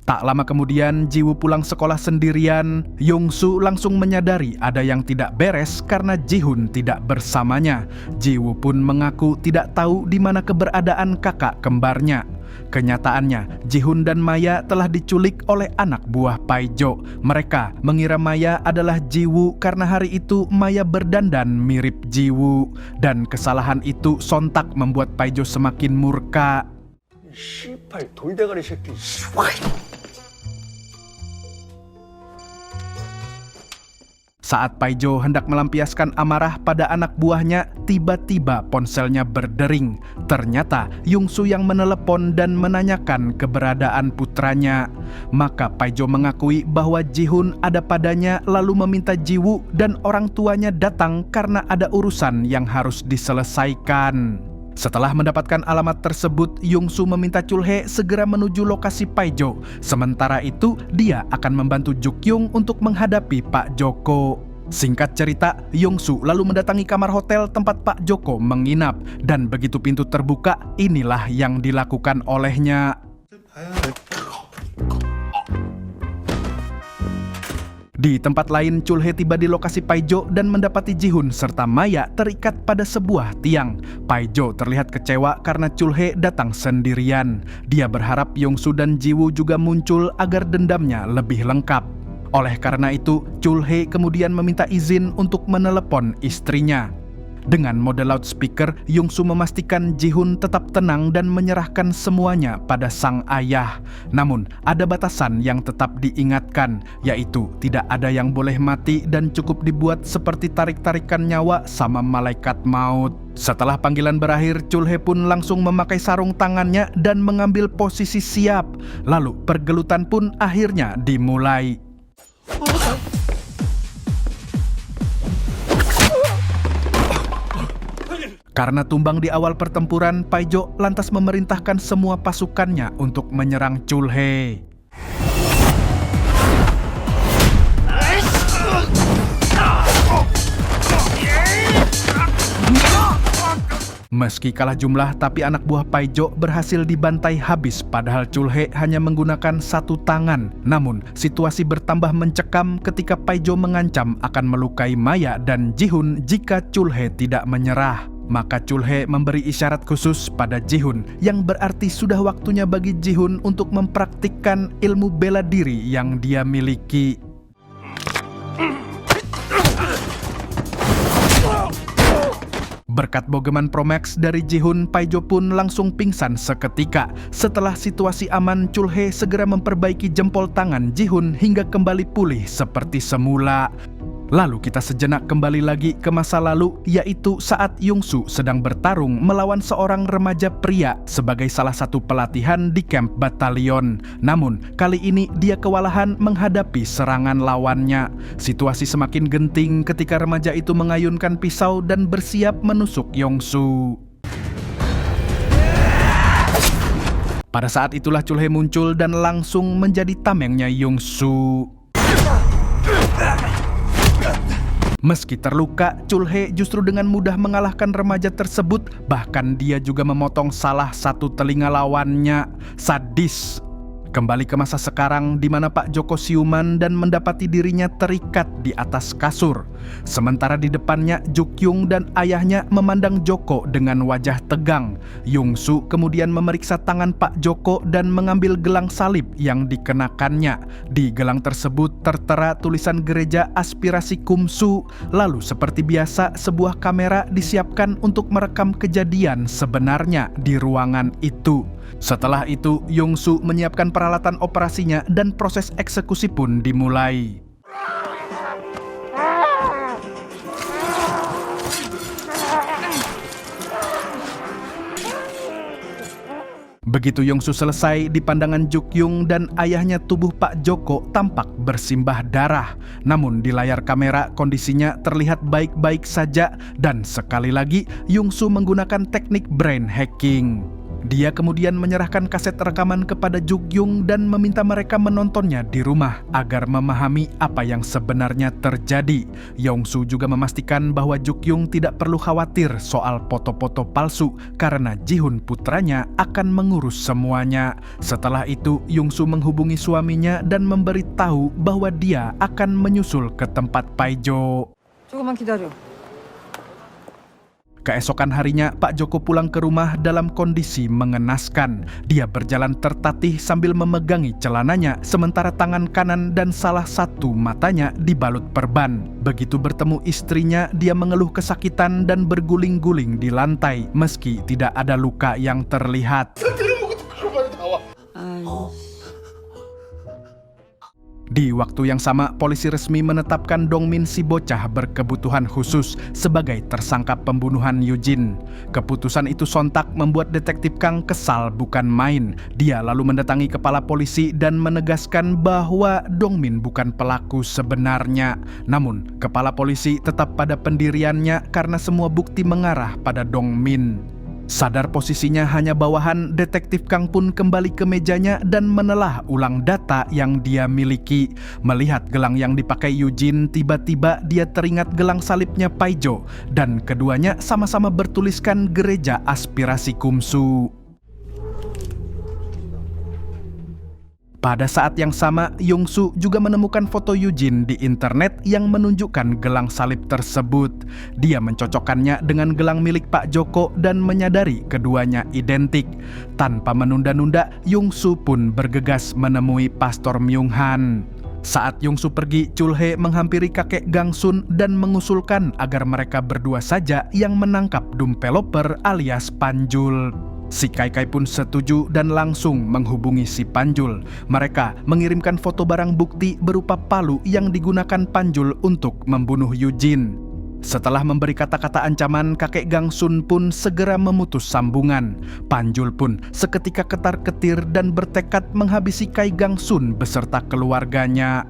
Tak lama kemudian, Jiwoo pulang sekolah sendirian. Yongsu langsung menyadari ada yang tidak beres karena Jihun tidak bersamanya. Jiwoo pun mengaku tidak tahu di mana keberadaan kakak kembarnya. Kenyataannya, Jihun dan Maya telah diculik oleh anak buah Paijo. Mereka mengira Maya adalah Jiwoo karena hari itu Maya berdandan mirip Jiwoo. Dan kesalahan itu sontak membuat Paijo semakin murka. 씨발 돌대가리 새끼. Saat Paijo hendak melampiaskan amarah pada anak buahnya, tiba-tiba ponselnya berdering. Ternyata Yongsu yang menelepon dan menanyakan keberadaan putranya. Maka Paijo mengakui bahwa Jihun ada padanya lalu meminta Jiwoo dan orang tuanya datang karena ada urusan yang harus diselesaikan. Setelah mendapatkan alamat tersebut, Yongsu meminta Chulhe segera menuju lokasi Paijo. Sementara itu, dia akan membantu Jukyung untuk menghadapi Pak Joko. Singkat cerita, Yongsu lalu mendatangi kamar hotel tempat Pak Joko menginap. Dan begitu pintu terbuka, inilah yang dilakukan olehnya. Di tempat lain, Chulhe tiba di lokasi Paijo dan mendapati Jihun serta Maya terikat pada sebuah tiang. Paijo terlihat kecewa karena Chulhe datang sendirian. Dia berharap Yongsu dan Jiwoo juga muncul agar dendamnya lebih lengkap. Oleh karena itu, Chulhe kemudian meminta izin untuk menelepon istrinya. Dengan mode loudspeaker, Yongsu memastikan Jihun tetap tenang dan menyerahkan semuanya pada sang ayah. Namun, ada batasan yang tetap diingatkan, yaitu tidak ada yang boleh mati dan cukup dibuat seperti tarik-tarikan nyawa sama malaikat maut. Setelah panggilan berakhir, Chulhe pun langsung memakai sarung tangannya dan mengambil posisi siap. Lalu, pergelutan pun akhirnya dimulai. Karena tumbang di awal pertempuran, Paijo lantas memerintahkan semua pasukannya untuk menyerang Chulhe. Meski kalah jumlah, tapi anak buah Paijo berhasil dibantai habis padahal Chulhe hanya menggunakan satu tangan. Namun, situasi bertambah mencekam ketika Paijo mengancam akan melukai Maya dan Jihun jika Chulhe tidak menyerah. Maka Chulhe memberi isyarat khusus pada Jihun, yang berarti sudah waktunya bagi Jihun untuk mempraktikkan ilmu bela diri yang dia miliki. Berkat bogeman Promax dari Jihun, Paijo pun langsung pingsan seketika. Setelah situasi aman, Chulhe segera memperbaiki jempol tangan Jihun hingga kembali pulih seperti semula. Lalu kita sejenak kembali lagi ke masa lalu, yaitu saat Yongsu sedang bertarung melawan seorang remaja pria sebagai salah satu pelatihan di camp batalion. Namun, kali ini dia kewalahan menghadapi serangan lawannya. Situasi semakin genting ketika remaja itu mengayunkan pisau dan bersiap menusuk Yongsu. Pada saat itulah Chulhe muncul dan langsung menjadi tamengnya Yongsu. Meski terluka, Chulhe justru dengan mudah mengalahkan remaja tersebut. Bahkan dia juga memotong salah satu telinga lawannya. Sadis. Kembali ke masa sekarang di mana Pak Joko siuman dan mendapati dirinya terikat di atas kasur. Sementara di depannya Jukyung dan ayahnya memandang Joko dengan wajah tegang. Yongsu kemudian memeriksa tangan Pak Joko dan mengambil gelang salib yang dikenakannya. Di gelang tersebut tertera tulisan gereja Aspirasi Kumsu. Lalu seperti biasa sebuah kamera disiapkan untuk merekam kejadian sebenarnya di ruangan itu. Setelah itu, Yongsu menyiapkan peralatan operasinya dan proses eksekusi pun dimulai. Begitu Yongsu selesai, di pandangan Jukyung dan ayahnya tubuh Pak Joko tampak bersimbah darah. Namun di layar kamera kondisinya terlihat baik-baik saja dan sekali lagi Yongsu menggunakan teknik brain hacking. Dia kemudian menyerahkan kaset rekaman kepada Jukyung dan meminta mereka menontonnya di rumah agar memahami apa yang sebenarnya terjadi. Yongsu juga memastikan bahwa Jukyung tidak perlu khawatir soal foto-foto palsu karena Jihun putranya akan mengurus semuanya. Setelah itu, Yongsu menghubungi suaminya dan memberitahu bahwa dia akan menyusul ke tempat Paijo. 조금만 기다려. Keesokan harinya, Pak Joko pulang ke rumah dalam kondisi mengenaskan. Dia berjalan tertatih sambil memegangi celananya, sementara tangan kanan dan salah satu matanya dibalut perban. Begitu bertemu istrinya, dia mengeluh kesakitan dan berguling-guling di lantai, meski tidak ada luka yang terlihat. Di waktu yang sama, polisi resmi menetapkan Dongmin si bocah berkebutuhan khusus sebagai tersangka pembunuhan Yujin. Keputusan itu sontak membuat detektif Kang kesal bukan main. Dia lalu mendatangi kepala polisi dan menegaskan bahwa Dongmin bukan pelaku sebenarnya. Namun, kepala polisi tetap pada pendiriannya karena semua bukti mengarah pada Dongmin. Sadar posisinya hanya bawahan, detektif Kang pun kembali ke mejanya dan menelah ulang data yang dia miliki. Melihat gelang yang dipakai Eugene, tiba-tiba dia teringat gelang salibnya Paijo dan keduanya sama-sama bertuliskan Gereja Aspirasi Kumsu. Pada saat yang sama, Yong-su juga menemukan foto Eugene di internet yang menunjukkan gelang salib tersebut. Dia mencocokkannya dengan gelang milik Pak Joko dan menyadari keduanya identik. Tanpa menunda-nunda, Yong-su pun bergegas menemui Pastor Myung-han. Saat Yong-su pergi, Chul-hye menghampiri kakek Gang-sun dan mengusulkan agar mereka berdua saja yang menangkap dumpeloper alias Panjul. Si Kai-kai pun setuju dan langsung menghubungi si Panjul. Mereka mengirimkan foto barang bukti berupa palu yang digunakan Panjul untuk membunuh Eugene. Setelah memberi kata-kata ancaman, kakek Gang-sun pun segera memutus sambungan. Panjul pun seketika ketar-ketir dan bertekad menghabisi Kai Gang-sun beserta keluarganya.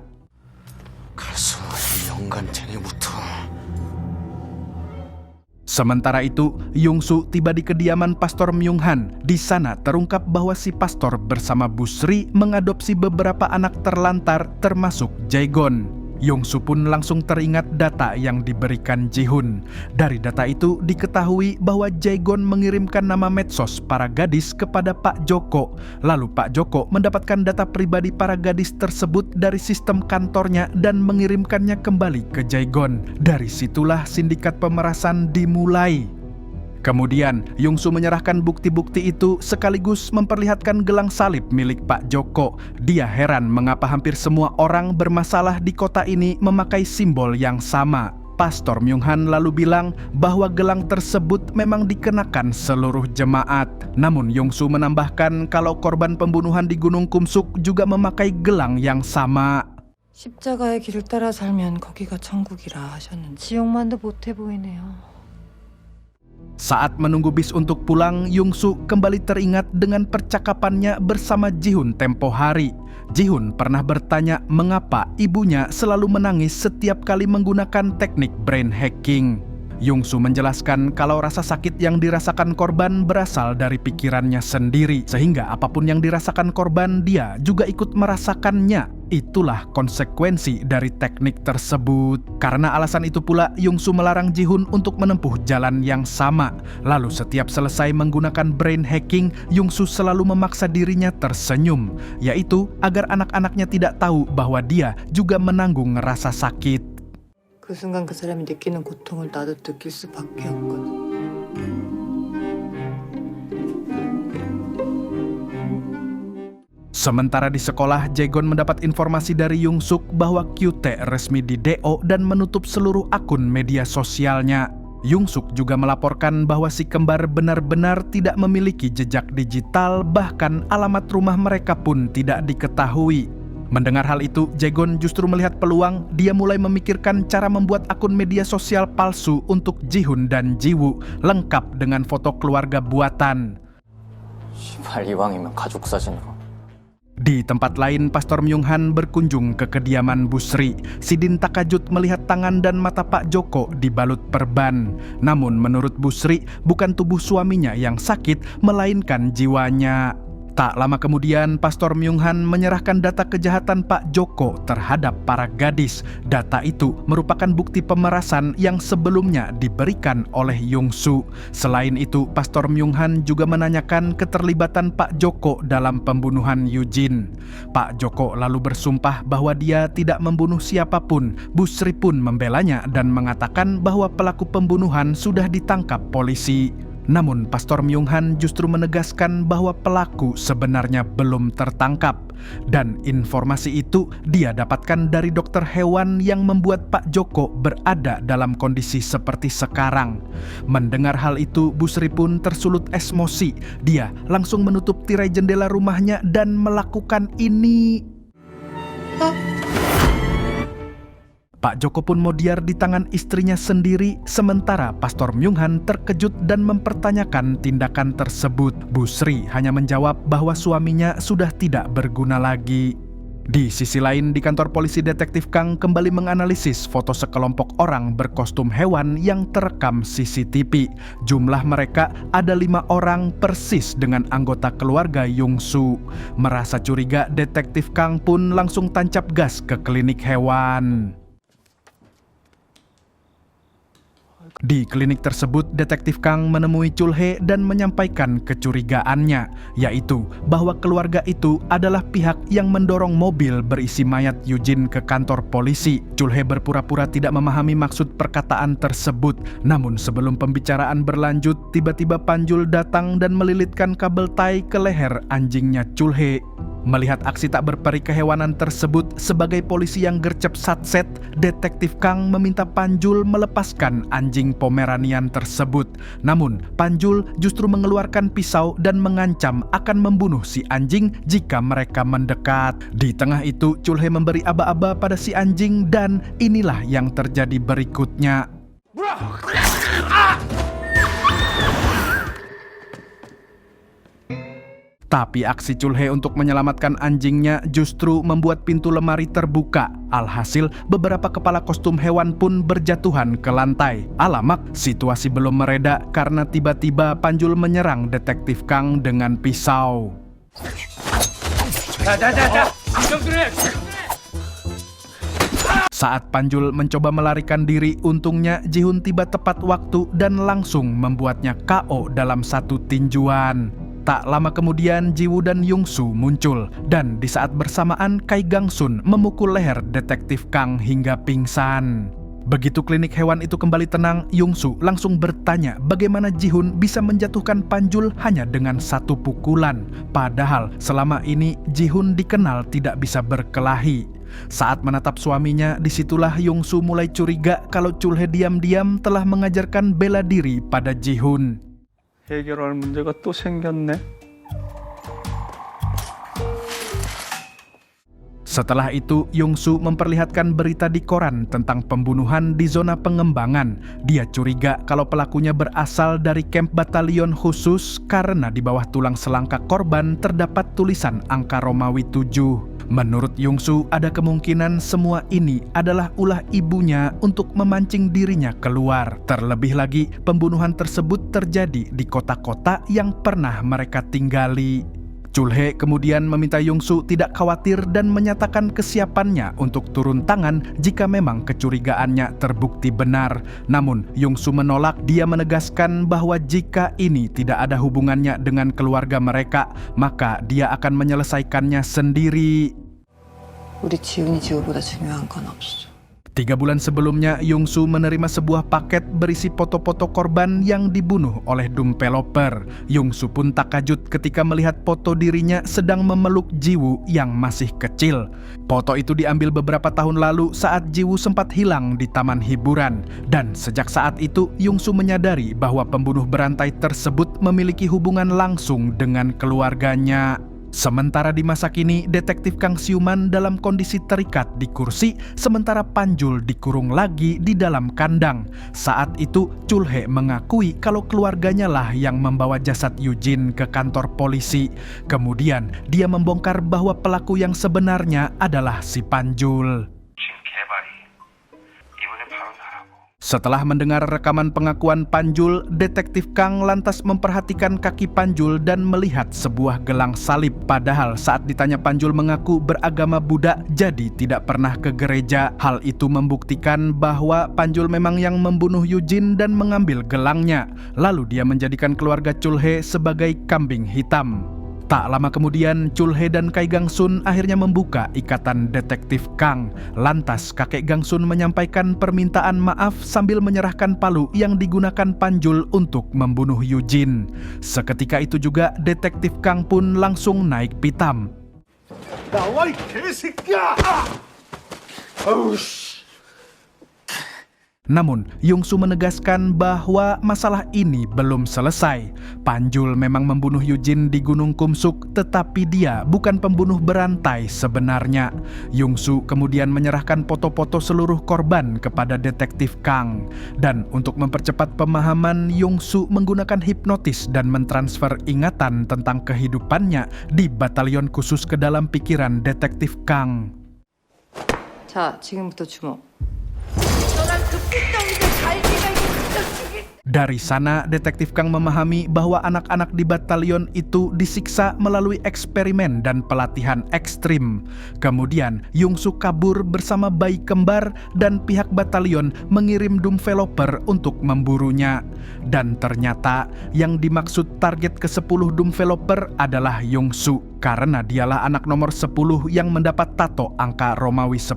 Sementara itu, Yong-su tiba di kediaman Pastor Myung-han. Di sana terungkap bahwa si pastor bersama Bu Sri mengadopsi beberapa anak terlantar termasuk Jae-gon. Yong-su pun langsung teringat data yang diberikan Ji-hun. Dari data itu diketahui bahwa Jae-gon mengirimkan nama medsos para gadis kepada Pak Joko. Lalu Pak Joko mendapatkan data pribadi para gadis tersebut dari sistem kantornya dan mengirimkannya kembali ke Jae-gon. Dari situlah sindikat pemerasan dimulai. Kemudian, Yong-su menyerahkan bukti-bukti itu sekaligus memperlihatkan gelang salib milik Pak Joko. Dia heran mengapa hampir semua orang bermasalah di kota ini memakai simbol yang sama. Pastor Myung-han lalu bilang bahwa gelang tersebut memang dikenakan seluruh jemaat. Namun Yong-su menambahkan kalau korban pembunuhan di Gunung Kumsuk juga memakai gelang yang sama. 십자가의 길을 따라 살면 거기가 천국이라 하셨는데 지옥만도 못해 보이네요. Saat menunggu bis untuk pulang, Yong-su kembali teringat dengan percakapannya bersama Ji-hun tempo hari. Ji-hun pernah bertanya mengapa ibunya selalu menangis setiap kali menggunakan teknik brain hacking. Yong-su menjelaskan kalau rasa sakit yang dirasakan korban berasal dari pikirannya sendiri, sehingga apapun yang dirasakan korban dia juga ikut merasakannya. Itulah konsekuensi dari teknik tersebut. Karena alasan itu pula Yong-su melarang Ji-hun untuk menempuh jalan yang sama. Lalu setiap selesai menggunakan brain hacking, Yong-su selalu memaksa dirinya tersenyum, yaitu agar anak-anaknya tidak tahu bahwa dia juga menanggung rasa sakit. 그 순간 그 사람이 느끼는 고통을 나도 느낄 수밖에 없거든. Sementara di sekolah, Jae-gon mendapat informasi dari Young-suk bahwa QT resmi di DO dan menutup seluruh akun media sosialnya. Young-suk juga melaporkan bahwa si kembar benar-benar tidak memiliki jejak digital, bahkan alamat rumah mereka pun tidak diketahui. Mendengar hal itu, Jae-gon justru melihat peluang. Dia mulai memikirkan cara membuat akun media sosial palsu untuk Ji-hun dan Ji-woo, lengkap dengan foto keluarga buatan. 이왕이면 가족 사진으로. Di tempat lain, Pastor Myung-han berkunjung ke kediaman Bu Sri. Sidin takajud melihat tangan dan mata Pak Joko dibalut perban. Namun menurut Bu Sri, bukan tubuh suaminya yang sakit, melainkan jiwanya. Tak lama kemudian, Pastor Myung-han menyerahkan data kejahatan Pak Joko terhadap para gadis. Data itu merupakan bukti pemerasan yang sebelumnya diberikan oleh Young-su. Selain itu, Pastor Myung-han juga menanyakan keterlibatan Pak Joko dalam pembunuhan Eugene. Pak Joko lalu bersumpah bahwa dia tidak membunuh siapapun. Bu Sri pun membelanya dan mengatakan bahwa pelaku pembunuhan sudah ditangkap polisi. Namun Pastor Myung-han justru menegaskan bahwa pelaku sebenarnya belum tertangkap. Dan informasi itu dia dapatkan dari dokter hewan yang membuat Pak Joko berada dalam kondisi seperti sekarang. Mendengar hal itu, Bu Sri pun tersulut emosi. Dia langsung menutup tirai jendela rumahnya dan melakukan ini. Pak Joko pun modiar di tangan istrinya sendiri, sementara Pastor Myung-han terkejut dan mempertanyakan tindakan tersebut. Bu Sri hanya menjawab bahwa suaminya sudah tidak berguna lagi. Di sisi lain, di kantor polisi Detektif Kang kembali menganalisis foto sekelompok orang berkostum hewan yang terekam CCTV. Jumlah mereka ada 5 orang persis dengan anggota keluarga Yongsu. Merasa curiga, Detektif Kang pun langsung tancap gas ke klinik hewan. Di klinik tersebut, Detektif Kang menemui Chulhe dan menyampaikan kecurigaannya, yaitu bahwa keluarga itu adalah pihak yang mendorong mobil berisi mayat Yujin ke kantor polisi. Chulhe berpura-pura tidak memahami maksud perkataan tersebut. Namun sebelum pembicaraan berlanjut, tiba-tiba Panjul datang dan melilitkan kabel tai ke leher anjingnya Chulhe. Melihat aksi tak berperi kehewanan tersebut, sebagai polisi yang gercep satset, Detektif Kang meminta Panjul melepaskan anjing Pomeranian tersebut. Namun, Panjul justru mengeluarkan pisau dan mengancam akan membunuh si anjing jika mereka mendekat. Di tengah itu, Chulhe memberi aba-aba pada si anjing dan inilah yang terjadi berikutnya. Tapi aksi Chulhe untuk menyelamatkan anjingnya justru membuat pintu lemari terbuka. Alhasil, beberapa kepala kostum hewan pun berjatuhan ke lantai. Alamak, situasi belum mereda karena tiba-tiba Panjul menyerang Detektif Kang dengan pisau. Saat Panjul mencoba melarikan diri, untungnya Jihun tiba tepat waktu dan langsung membuatnya KO dalam satu tinjuan. Tak lama kemudian Jiwoo dan Yongsu muncul dan di saat bersamaan Kai Gangsun memukul leher Detektif Kang hingga pingsan. Begitu klinik hewan itu kembali tenang, Yongsu langsung bertanya bagaimana Jihun bisa menjatuhkan Panjul hanya dengan satu pukulan. Padahal selama ini Jihun dikenal tidak bisa berkelahi. Saat menatap suaminya, disitulah Yongsu mulai curiga kalau Chulhe diam-diam telah mengajarkan bela diri pada Jihun. 해결할 문제가 또 생겼네. Setelah itu, Yongsu memperlihatkan berita di koran tentang pembunuhan di zona pengembangan. Dia curiga kalau pelakunya berasal dari kamp batalion khusus karena di bawah tulang selangkah korban terdapat tulisan angka Romawi 7. Menurut Yongsu, ada kemungkinan semua ini adalah ulah ibunya untuk memancing dirinya keluar. Terlebih lagi, pembunuhan tersebut terjadi di kota-kota yang pernah mereka tinggali. Chulhe kemudian meminta Yongsu tidak khawatir dan menyatakan kesiapannya untuk turun tangan jika memang kecurigaannya terbukti benar. Namun Yongsu menolak. Dia menegaskan bahwa jika ini tidak ada hubungannya dengan keluarga mereka, maka dia akan menyelesaikannya sendiri. 우리 지훈이 지우보다 중요한 건 없어. 3 bulan sebelumnya, Yongsu menerima sebuah paket berisi foto-foto korban yang dibunuh oleh dumpeloper. Yongsu pun takjub ketika melihat foto dirinya sedang memeluk Jiwoo yang masih kecil. Foto itu diambil beberapa tahun lalu saat Jiwoo sempat hilang di taman hiburan. Dan sejak saat itu, Yongsu menyadari bahwa pembunuh berantai tersebut memiliki hubungan langsung dengan keluarganya. Sementara di masa kini, Detektif Kang siuman dalam kondisi terikat di kursi, sementara Panjul dikurung lagi di dalam kandang. Saat itu, Chulhe mengakui kalau keluarganya lah yang membawa jasad Yujin ke kantor polisi. Kemudian, dia membongkar bahwa pelaku yang sebenarnya adalah si Panjul. Setelah mendengar rekaman pengakuan Panjul, Detektif Kang lantas memperhatikan kaki Panjul dan melihat sebuah gelang salib. Padahal saat ditanya, Panjul mengaku beragama Buddha, jadi tidak pernah ke gereja. Hal itu membuktikan bahwa Panjul memang yang membunuh Yujin dan mengambil gelangnya. Lalu dia menjadikan keluarga Chulhe sebagai kambing hitam. Tak lama kemudian, Chulhe dan Kai Gangsun akhirnya membuka ikatan Detektif Kang. Lantas, kakek Gangsun menyampaikan permintaan maaf sambil menyerahkan palu yang digunakan Panjul untuk membunuh Yujin. Seketika itu juga, Detektif Kang pun langsung naik pitam. 나와 이 개새끼야! 아우씨. Namun, Yongsu menegaskan bahwa masalah ini belum selesai. Panjul memang membunuh Yujin di Gunung Kumsuk, tetapi dia bukan pembunuh berantai sebenarnya. Yongsu kemudian menyerahkan foto-foto seluruh korban kepada detektif Kang. Dan untuk mempercepat pemahaman, Yongsu menggunakan hipnotis dan mentransfer ingatan tentang kehidupannya di batalion khusus ke dalam pikiran detektif Kang. 자, 지금부터 주목. Dari sana, detektif Kang memahami bahwa anak-anak di batalion itu disiksa melalui eksperimen dan pelatihan ekstrim. Kemudian, Yongsu kabur bersama bayi kembar dan pihak batalion mengirim developer untuk memburunya. Dan ternyata, yang dimaksud target ke-10 developer adalah Yongsu, karena dialah anak nomor 10 yang mendapat tato angka Romawi 10.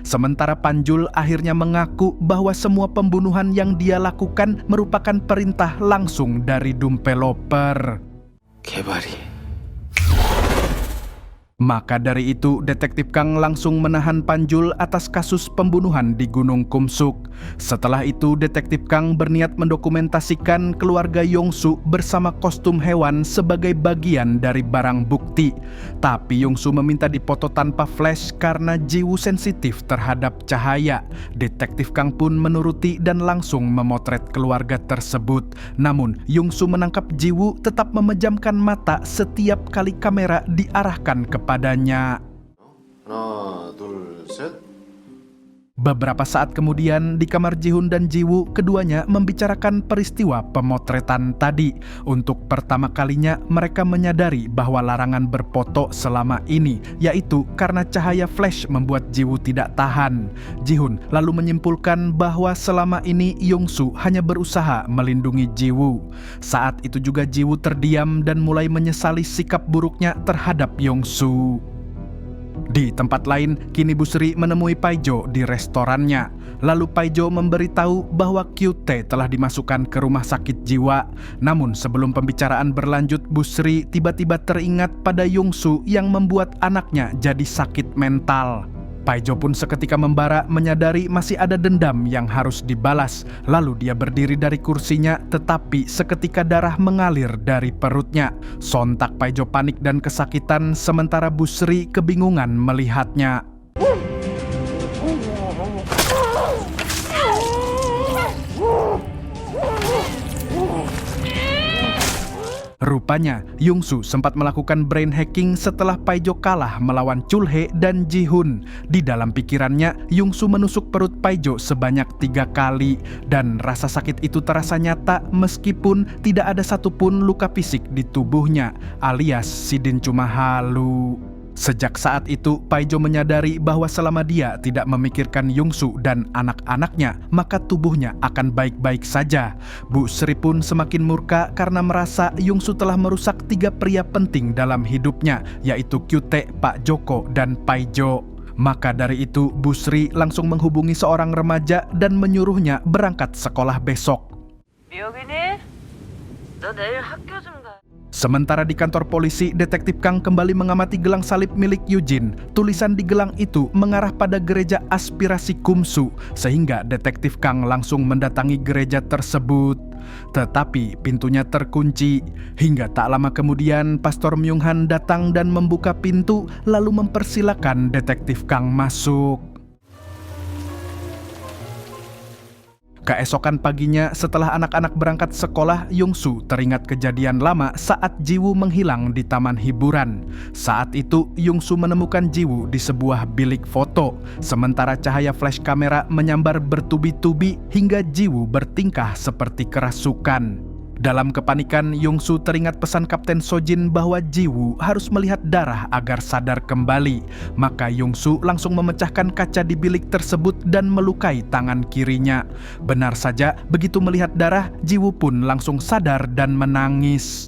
Sementara Panjul akhirnya mengaku bahwa semua pembunuhan yang dia lakukan merupakan perintah langsung dari developer. 개발이. Maka dari itu, detektif Kang langsung menahan Panjul atas kasus pembunuhan di Gunung Kumsuk. Setelah itu, detektif Kang berniat mendokumentasikan keluarga Yongsu bersama kostum hewan sebagai bagian dari barang bukti. Tapi Yongsu meminta dipoto tanpa flash karena Jiwoo sensitif terhadap cahaya. Detektif Kang pun menuruti dan langsung memotret keluarga tersebut. Namun, Yongsu menangkap Jiwoo tetap memejamkan mata setiap kali kamera diarahkan kepadanya. 하나, 둘, 셋. Beberapa saat kemudian, di kamar Jihoon dan Jiwoo, keduanya membicarakan peristiwa pemotretan tadi. Untuk pertama kalinya, mereka menyadari bahwa larangan berfoto selama ini, yaitu karena cahaya flash membuat Jiwoo tidak tahan. Jihoon lalu menyimpulkan bahwa selama ini Yongsu hanya berusaha melindungi Jiwoo. Saat itu juga Jiwoo terdiam dan mulai menyesali sikap buruknya terhadap Yongsu. Di tempat lain, kini Busri menemui Paijo di restorannya. Lalu Paijo memberitahu bahwa QT telah dimasukkan ke rumah sakit jiwa. Namun sebelum pembicaraan berlanjut, Busri tiba-tiba teringat pada Yongsu yang membuat anaknya jadi sakit mental. Paijo pun seketika membara, menyadari masih ada dendam yang harus dibalas. Lalu dia berdiri dari kursinya, tetapi seketika darah mengalir dari perutnya. Sontak Paijo panik dan kesakitan, sementara Busri kebingungan melihatnya. Rupanya, Yongsu sempat melakukan brain hacking setelah Paijo kalah melawan Chulhe dan Jihoon. Di dalam pikirannya, Yongsu menusuk perut Paijo sebanyak 3 kali. Dan rasa sakit itu terasa nyata meskipun tidak ada satupun luka fisik di tubuhnya, alias Sidin cuma halu. Sejak saat itu, Paijo menyadari bahwa selama dia tidak memikirkan Yongsu dan anak-anaknya, maka tubuhnya akan baik-baik saja. Bu Sri pun semakin murka karena merasa Yongsu telah merusak 3 pria penting dalam hidupnya, yaitu QT, Pak Joko, dan Paijo. Maka dari itu, Bu Sri langsung menghubungi seorang remaja dan menyuruhnya berangkat sekolah besok. Sementara di kantor polisi, detektif Kang kembali mengamati gelang salib milik Yujin. Tulisan di gelang itu mengarah pada gereja aspirasi Kumsu, sehingga detektif Kang langsung mendatangi gereja tersebut. Tetapi pintunya terkunci. Hingga tak lama kemudian, Pastor Myung Han datang dan membuka pintu, lalu mempersilakan detektif Kang masuk. Keesokan paginya, setelah anak-anak berangkat sekolah, Yongsu teringat kejadian lama saat Jiwoo menghilang di taman hiburan. Saat itu, Yongsu menemukan Jiwoo di sebuah bilik foto. Sementara cahaya flash kamera menyambar bertubi-tubi hingga Jiwoo bertingkah seperti kerasukan. Dalam kepanikan, Yongsu teringat pesan Kapten Sojin bahwa Jiwoo harus melihat darah agar sadar kembali. Maka Yongsu langsung memecahkan kaca di bilik tersebut dan melukai tangan kirinya. Benar saja, begitu melihat darah, Jiwoo pun langsung sadar dan menangis.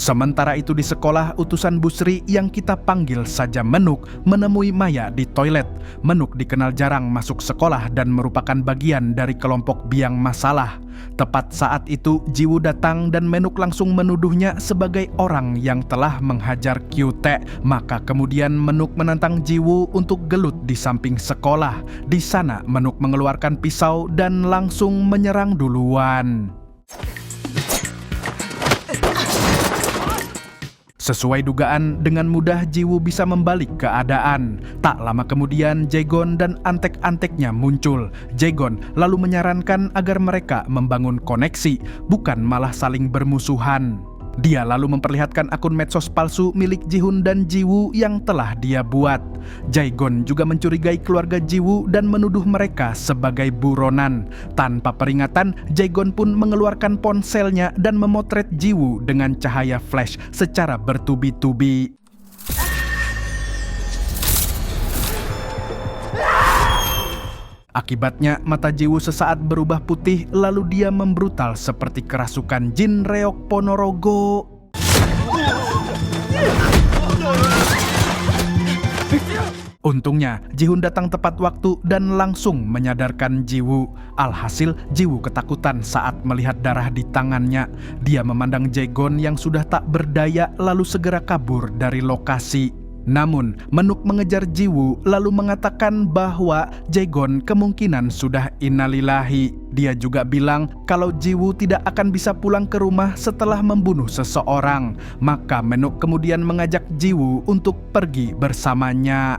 Sementara itu di sekolah, utusan Busri yang kita panggil saja Menuk menemui Maya di toilet. Menuk dikenal jarang masuk sekolah dan merupakan bagian dari kelompok biang masalah. Tepat saat itu Jiwu datang dan Menuk langsung menuduhnya sebagai orang yang telah menghajar Kyute. Maka kemudian Menuk menantang Jiwu untuk gelut di samping sekolah. Di sana Menuk mengeluarkan pisau dan langsung menyerang duluan. Sesuai dugaan, dengan mudah Jiwu bisa membalik keadaan. Tak lama kemudian, Jaegon dan antek-anteknya muncul. Jaegon lalu menyarankan agar mereka membangun koneksi, bukan malah saling bermusuhan. Dia lalu memperlihatkan akun medsos palsu milik Jihun dan Jiwu yang telah dia buat. Jaegon juga mencurigai keluarga Jiwu dan menuduh mereka sebagai buronan. Tanpa peringatan, Jaegon pun mengeluarkan ponselnya dan memotret Jiwu dengan cahaya flash secara bertubi-tubi. Akibatnya mata Jiwu sesaat berubah putih, lalu dia membrutal seperti kerasukan jin reok Ponorogo. Untungnya Jihun datang tepat waktu dan langsung menyadarkan Jiwu. Alhasil Jiwu ketakutan saat melihat darah di tangannya. Dia memandang Jaegon yang sudah tak berdaya lalu segera kabur dari lokasi. Namun, Menuk mengejar Jiwu lalu mengatakan bahwa Jaegon kemungkinan sudah innalillahi. Dia juga bilang kalau Jiwu tidak akan bisa pulang ke rumah setelah membunuh seseorang. Maka Menuk kemudian mengajak Jiwu untuk pergi bersamanya.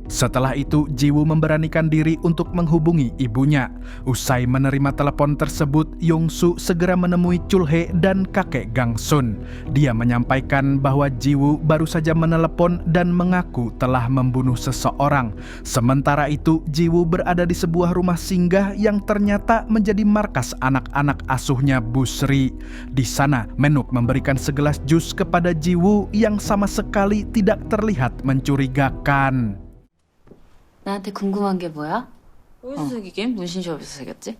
Setelah itu, Jiwu memberanikan diri untuk menghubungi ibunya. Usai menerima telepon tersebut, Yongsu segera menemui Chulhe dan kakek Gangsun. Dia menyampaikan bahwa Jiwu baru saja menelepon dan mengaku telah membunuh seseorang. Sementara itu, Jiwu berada di sebuah rumah singgah yang ternyata menjadi markas anak-anak asuhnya Busri. Di sana, Menuk memberikan segelas jus kepada Jiwu yang sama sekali tidak terlihat mencurigakan. 나한테 궁금한 게 뭐야? 어디서 생기긴? 문신숍에서 생겼지?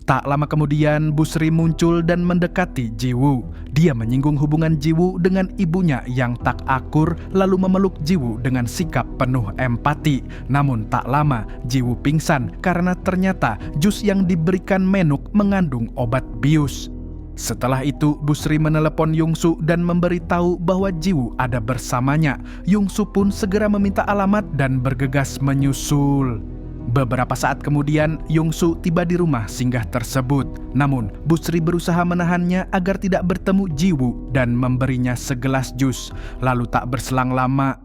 Tak lama kemudian Busri muncul dan mendekati Jiwu. Dia menyinggung hubungan Jiwu dengan ibunya yang tak akur, lalu memeluk Jiwu dengan sikap penuh empati. Namun tak lama Jiwu pingsan karena ternyata jus yang diberikan Menuk mengandung obat bius. Setelah itu, Busri menelepon Yongsu dan memberitahu bahwa Jiwu ada bersamanya. Yongsu pun segera meminta alamat dan bergegas menyusul. Beberapa saat kemudian, Yongsu tiba di rumah singgah tersebut. Namun, Busri berusaha menahannya agar tidak bertemu Jiwu dan memberinya segelas jus. Lalu tak berselang lama,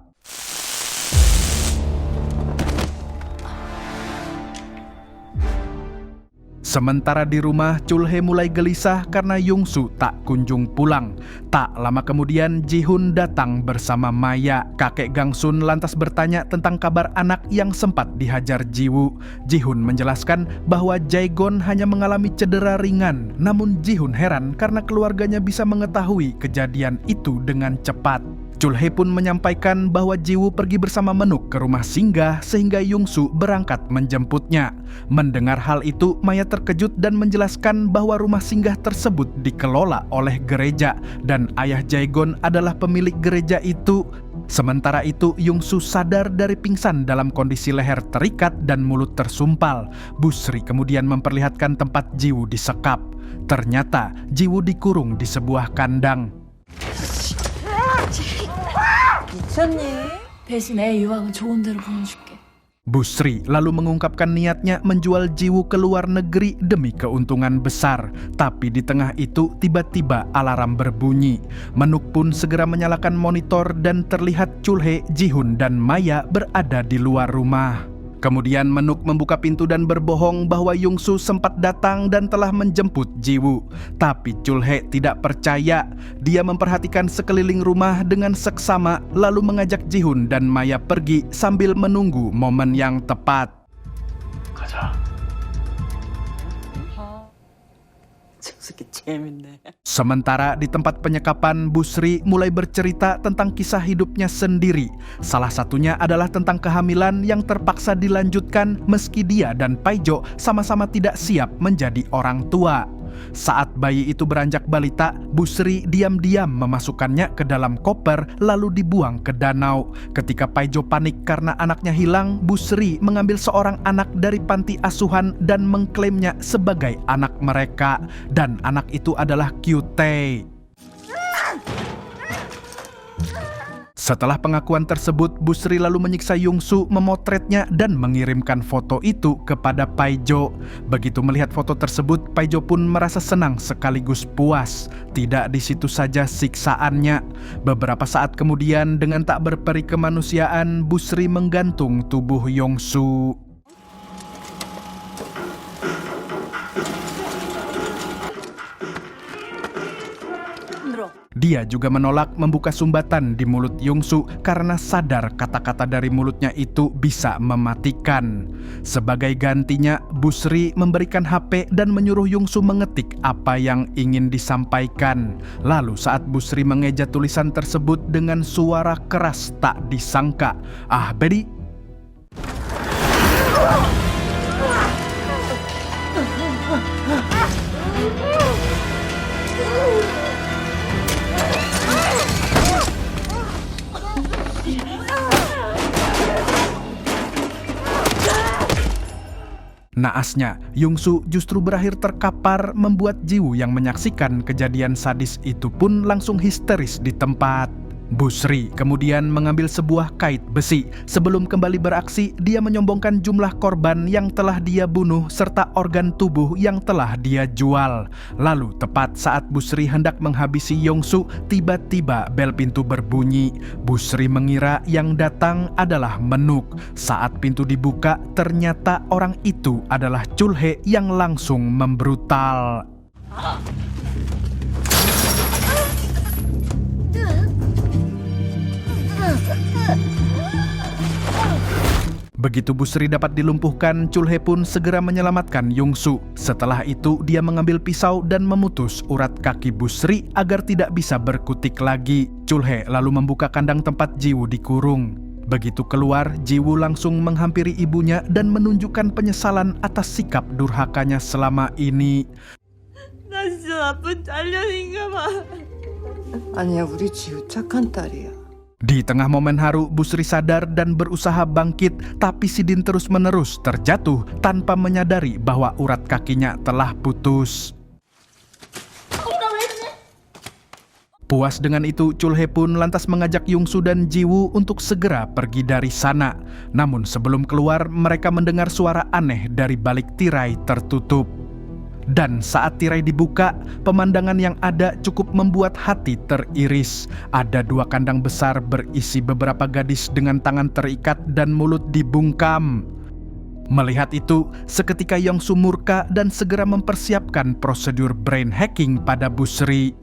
sementara di rumah, Chulhe mulai gelisah karena Yongsu tak kunjung pulang. Tak lama kemudian, Jihun datang bersama Maya. Kakek Gangsun lantas bertanya tentang kabar anak yang sempat dihajar Jiwu. Jihun menjelaskan bahwa Jaegon hanya mengalami cedera ringan. Namun Jihun heran karena keluarganya bisa mengetahui kejadian itu dengan cepat. Chulhe pun menyampaikan bahwa Jiwu pergi bersama Menuk ke rumah singgah sehingga Yongsu berangkat menjemputnya. Mendengar hal itu, Maya terkejut dan menjelaskan bahwa rumah singgah tersebut dikelola oleh gereja dan ayah Jaegon adalah pemilik gereja itu. Sementara itu, Yongsu sadar dari pingsan dalam kondisi leher terikat dan mulut tersumpal. Busri kemudian memperlihatkan tempat Jiwu disekap. Ternyata Jiwu dikurung di sebuah kandang. 대신 애 유학은 좋은 데로 보내줄게. Busri lalu mengungkapkan niatnya menjual Jiwu ke luar negeri demi keuntungan besar. Tapi di tengah itu tiba-tiba alarm berbunyi. Menuk pun segera menyalakan monitor dan terlihat Chulhe, Jihun, dan Maya berada di luar rumah. Kemudian Menuk membuka pintu dan berbohong bahwa Yongsu sempat datang dan telah menjemput Jiwu. Tapi Chulhe tidak percaya. Dia memperhatikan sekeliling rumah dengan seksama lalu mengajak Jihun dan Maya pergi sambil menunggu momen yang tepat. 가자. Sementara di tempat penyekapan, Busri mulai bercerita tentang kisah hidupnya sendiri. Salah satunya adalah tentang kehamilan yang terpaksa dilanjutkan meski dia dan Paijo sama-sama tidak siap menjadi orang tua. Saat bayi itu beranjak balita, Bu Sri diam-diam memasukkannya ke dalam koper lalu dibuang ke danau. Ketika Paijo panik karena anaknya hilang, Bu Sri mengambil seorang anak dari panti asuhan dan mengklaimnya sebagai anak mereka. Dan anak itu adalah Kyute. Setelah pengakuan tersebut, Bu Sri lalu menyiksa Yongsu, memotretnya dan mengirimkan foto itu kepada Paijo. Begitu melihat foto tersebut, Paijo pun merasa senang sekaligus puas. Tidak di situ saja siksaannya. Beberapa saat kemudian, dengan tak berperi kemanusiaan, Bu Sri menggantung tubuh Yongsu. Dia juga menolak membuka sumbatan di mulut Yongsu karena sadar kata-kata dari mulutnya itu bisa mematikan. Sebagai gantinya, Bu Sri memberikan HP dan menyuruh Yongsu mengetik apa yang ingin disampaikan. Lalu saat Bu Sri mengeja tulisan tersebut dengan suara keras tak disangka, "Ah, Bedi." Naasnya, Yongsu justru berakhir terkapar, membuat Jiwoo yang menyaksikan kejadian sadis itu pun langsung histeris di tempat. Bu Sri kemudian mengambil sebuah kait besi. Sebelum kembali beraksi, dia menyombongkan jumlah korban yang telah dia bunuh serta organ tubuh yang telah dia jual. Lalu tepat saat Bu Sri hendak menghabisi Yongsu, tiba-tiba bel pintu berbunyi. Bu Sri mengira yang datang adalah Menuk. Saat pintu dibuka, ternyata orang itu adalah Chulhe yang langsung membrutal. Begitu Bu Sri dapat dilumpuhkan, Chulhe pun segera menyelamatkan Yongsu. Setelah itu, dia mengambil pisau dan memutus urat kaki Bu Sri agar tidak bisa berkutik lagi. Chulhe lalu membuka kandang tempat Jiwoo dikurung. Begitu keluar, Jiwoo langsung menghampiri ibunya dan menunjukkan penyesalan atas sikap durhakanya selama ini. 아니야, 우리 지우 착한 딸이야. Di tengah momen haru, Bu Sri sadar dan berusaha bangkit, tapi Sidin terus-menerus terjatuh tanpa menyadari bahwa urat kakinya telah putus. Puas dengan itu, Chulhe pun lantas mengajak Yongsu dan Jiwoo untuk segera pergi dari sana. Namun sebelum keluar, mereka mendengar suara aneh dari balik tirai tertutup. Dan saat tirai dibuka, pemandangan yang ada cukup membuat hati teriris. Ada 2 kandang besar berisi beberapa gadis dengan tangan terikat dan mulut dibungkam. Melihat itu, seketika Yongsu murka dan segera mempersiapkan prosedur brain hacking pada Bu Sri.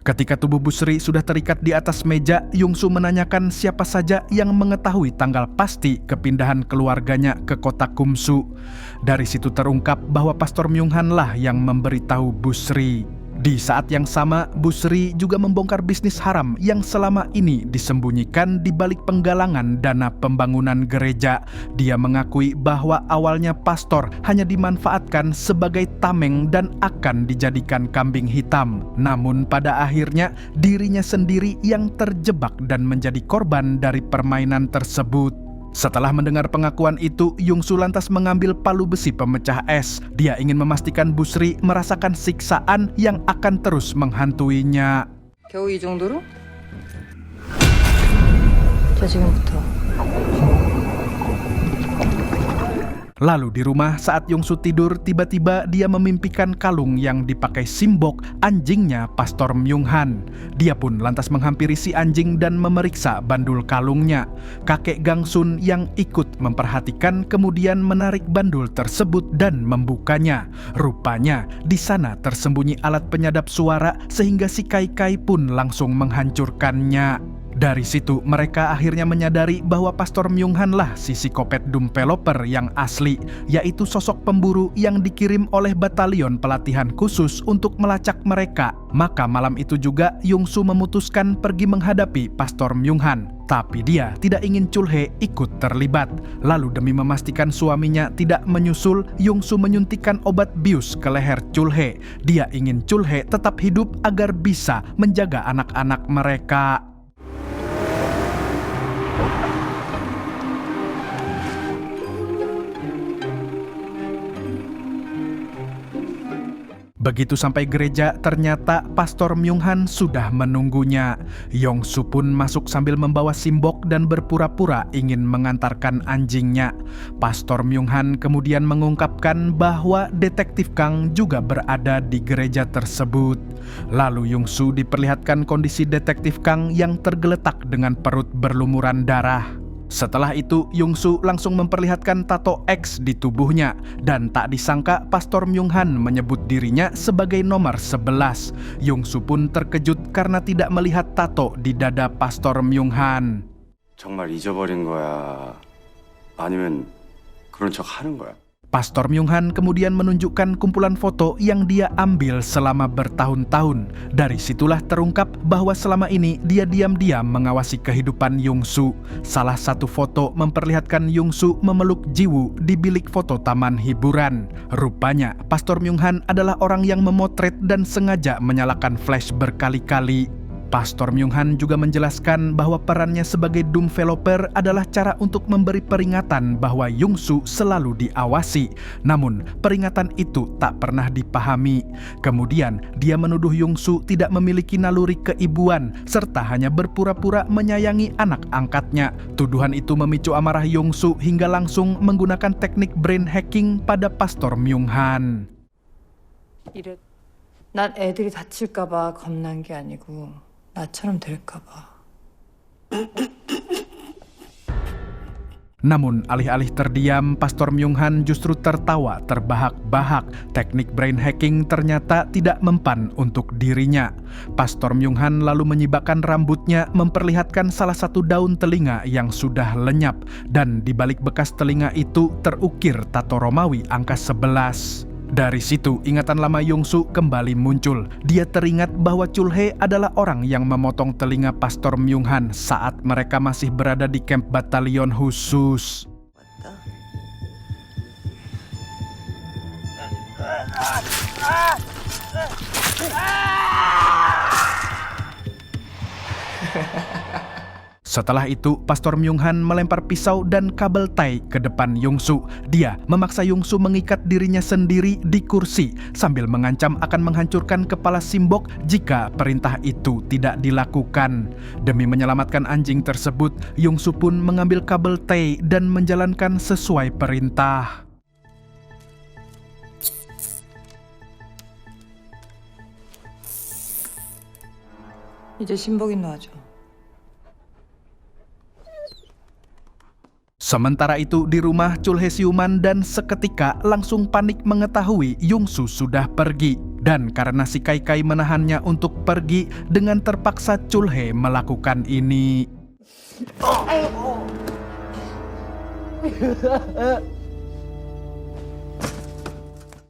Ketika tubuh Bu Sri sudah terikat di atas meja, Yongsu menanyakan siapa saja yang mengetahui tanggal pasti kepindahan keluarganya ke kota Kumsu. Dari situ terungkap bahwa Pastor Myung-han lah yang memberitahu Bu Sri. Di saat yang sama, Bu Sri juga membongkar bisnis haram yang selama ini disembunyikan di balik penggalangan dana pembangunan gereja. Dia mengakui bahwa awalnya pastor hanya dimanfaatkan sebagai tameng dan akan dijadikan kambing hitam. Namun pada akhirnya dirinya sendiri yang terjebak dan menjadi korban dari permainan tersebut. Setelah mendengar pengakuan itu, Yongsu lantas mengambil palu besi pemecah es. Dia ingin memastikan Bu Sri merasakan siksaan yang akan terus menghantuinya. 겨우 이 정도로? 자, 지금부터. Lalu di rumah saat Yongsu tidur, tiba-tiba dia memimpikan kalung yang dipakai Simbok, anjingnya Pastor Myung-han. Dia pun lantas menghampiri si anjing dan memeriksa bandul kalungnya. Kakek Gangsun yang ikut memperhatikan kemudian menarik bandul tersebut dan membukanya. Rupanya di sana tersembunyi alat penyadap suara sehingga si Kai-Kai pun langsung menghancurkannya. Dari situ mereka akhirnya menyadari bahwa Pastor Myung-han lah si psikopat developer yang asli, yaitu sosok pemburu yang dikirim oleh batalion pelatihan khusus untuk melacak mereka. Maka malam itu juga Yong-su memutuskan pergi menghadapi Pastor Myung-han. Tapi dia tidak ingin Chul-hae ikut terlibat. Lalu demi memastikan suaminya tidak menyusul, Yong-su menyuntikkan obat bius ke leher Chul-hae. Dia ingin Chul-hae tetap hidup agar bisa menjaga anak-anak mereka. Begitu sampai gereja, ternyata Pastor Myung-han sudah menunggunya. Yong-su pun masuk sambil membawa simbok dan berpura-pura ingin mengantarkan anjingnya. Pastor Myung-han kemudian mengungkapkan bahwa detektif Kang juga berada di gereja tersebut. Lalu Yong-su diperlihatkan kondisi detektif Kang yang tergeletak dengan perut berlumuran darah. Setelah itu, Yong-su langsung memperlihatkan tato X di tubuhnya, dan tak disangka Pastor Myung-han menyebut dirinya sebagai nomor 11. Yong-su pun terkejut karena tidak melihat tato di dada Pastor Myung-han. 정말 잊어버린 거야? 아니면 그런 척 하는 거야? Pastor Myung-han kemudian menunjukkan kumpulan foto yang dia ambil selama bertahun-tahun. Dari situlah terungkap bahwa selama ini dia diam-diam mengawasi kehidupan Yong-su. Salah satu foto memperlihatkan Yong-su memeluk Ji-woo di bilik foto taman hiburan. Rupanya Pastor Myung-han adalah orang yang memotret dan sengaja menyalakan flash berkali-kali. Pastor Myung-han juga menjelaskan bahwa perannya sebagai developer adalah cara untuk memberi peringatan bahwa Yong-su selalu diawasi. Namun, peringatan itu tak pernah dipahami. Kemudian, dia menuduh Yong-su tidak memiliki naluri keibuan, serta hanya berpura-pura menyayangi anak angkatnya. Tuduhan itu memicu amarah Yong-su hingga langsung menggunakan teknik brain hacking pada Pastor Myung-han. 난 애들이 다칠까봐 겁난 게 아니고 나처럼 될까봐. Namun alih-alih terdiam, Pastor Myung-han justru tertawa terbahak-bahak. Teknik brain hacking ternyata tidak mempan untuk dirinya. Pastor Myung-han lalu menyibakkan rambutnya, memperlihatkan salah satu daun telinga yang sudah lenyap, dan di balik bekas telinga itu terukir tato Romawi angka 11. Dari situ, ingatan lama Yong-su kembali muncul. Dia teringat bahwa Chul-hae adalah orang yang memotong telinga Pastor Myung-han saat mereka masih berada di kamp batalion khusus. Setelah itu, Pastor Myung-han melempar pisau dan kabel tai ke depan Yong-su. Dia memaksa Yong-su mengikat dirinya sendiri di kursi sambil mengancam akan menghancurkan kepala Simbok jika perintah itu tidak dilakukan. Demi menyelamatkan anjing tersebut, Yong-su pun mengambil kabel tai dan menjalankan sesuai perintah. 이제 신복이 놔줘. Sementara itu di rumah, Chul-hae siuman dan seketika langsung panik mengetahui Yong-su sudah pergi. Dan karena si Kai-kai menahannya untuk pergi, dengan terpaksa Chul-hae melakukan ini.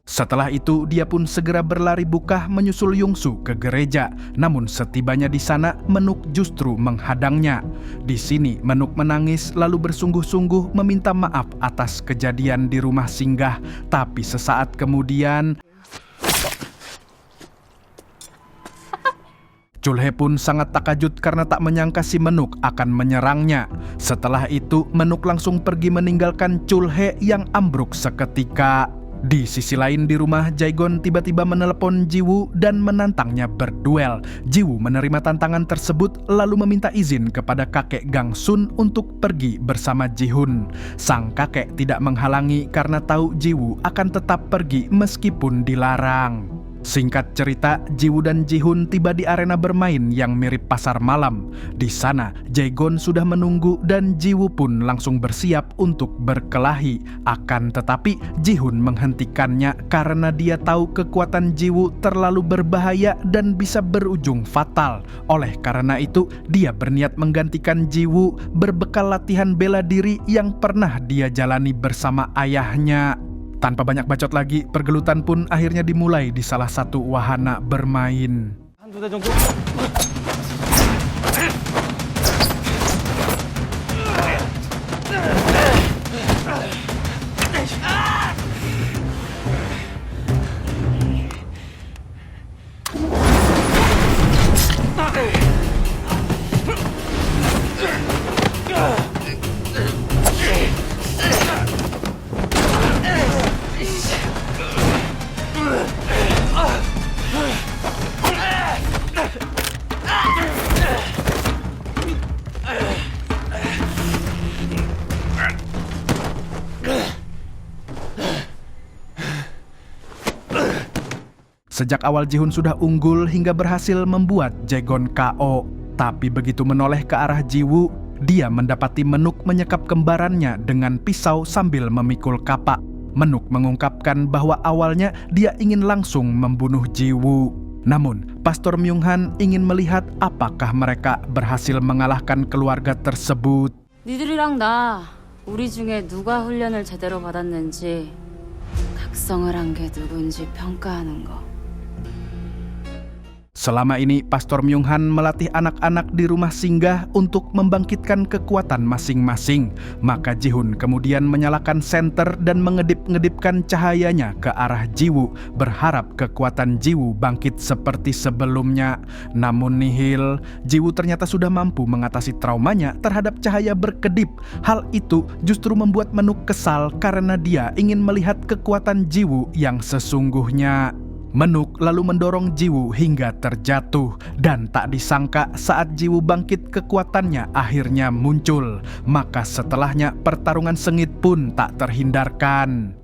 Setelah itu, dia pun segera berlari bukah menyusul Yong-su ke gereja. Namun setibanya di sana, Menuk justru menghadangnya. Di sini, Menuk menangis lalu bersungguh-sungguh meminta maaf atas kejadian di rumah singgah. Tapi sesaat kemudian, Chul-hae pun sangat takjub karena tak menyangka si Menuk akan menyerangnya. Setelah itu, Menuk langsung pergi meninggalkan Chul-hae yang ambruk seketika. Di sisi lain di rumah, Jae-gon tiba-tiba menelepon Ji-woo dan menantangnya berduel. Ji-woo menerima tantangan tersebut lalu meminta izin kepada kakek Gang-sun untuk pergi bersama Ji-hun. Sang kakek tidak menghalangi karena tahu Ji-woo akan tetap pergi meskipun dilarang. Singkat cerita, Jiwoo dan Ji-hoon tiba di arena bermain yang mirip pasar malam. Di sana, Jae-gon sudah menunggu dan Ji-woo pun langsung bersiap untuk berkelahi. Akan tetapi, Ji-hoon menghentikannya karena dia tahu kekuatan Ji-woo terlalu berbahaya dan bisa berujung fatal. Oleh karena itu, dia berniat menggantikan Ji-woo berbekal latihan bela diri yang pernah dia jalani bersama ayahnya. Tanpa banyak bacot lagi, pergelutan pun akhirnya dimulai di salah satu wahana bermain. Sejak awal Ji-hoon sudah unggul hingga berhasil membuat Jae-gon KO. Tapi begitu menoleh ke arah Ji-woo, dia mendapati Menuk menyekap kembarannya dengan pisau sambil memikul kapak. Menuk mengungkapkan bahwa awalnya dia ingin langsung membunuh Ji-woo. Namun, Pastor Myung-han ingin melihat apakah mereka berhasil mengalahkan keluarga tersebut. 니들이랑 나, 우리 중에 누가 훈련을 제대로 받았는지, 각성을 한 게 누군지 평가하는 거. Selama ini, Pastor Myung-han melatih anak-anak di rumah singgah untuk membangkitkan kekuatan masing-masing. Maka Ji-hoon kemudian menyalakan senter dan mengedip-ngedipkan cahayanya ke arah Ji-woo, berharap kekuatan Ji-woo bangkit seperti sebelumnya. Namun nihil, Ji-woo ternyata sudah mampu mengatasi traumanya terhadap cahaya berkedip. Hal itu justru membuat Menuk kesal karena dia ingin melihat kekuatan Ji-woo yang sesungguhnya. Menuk lalu mendorong Ji-woo hingga terjatuh, dan tak disangka saat Ji-woo bangkit kekuatannya akhirnya muncul. Maka setelahnya pertarungan sengit pun tak terhindarkan.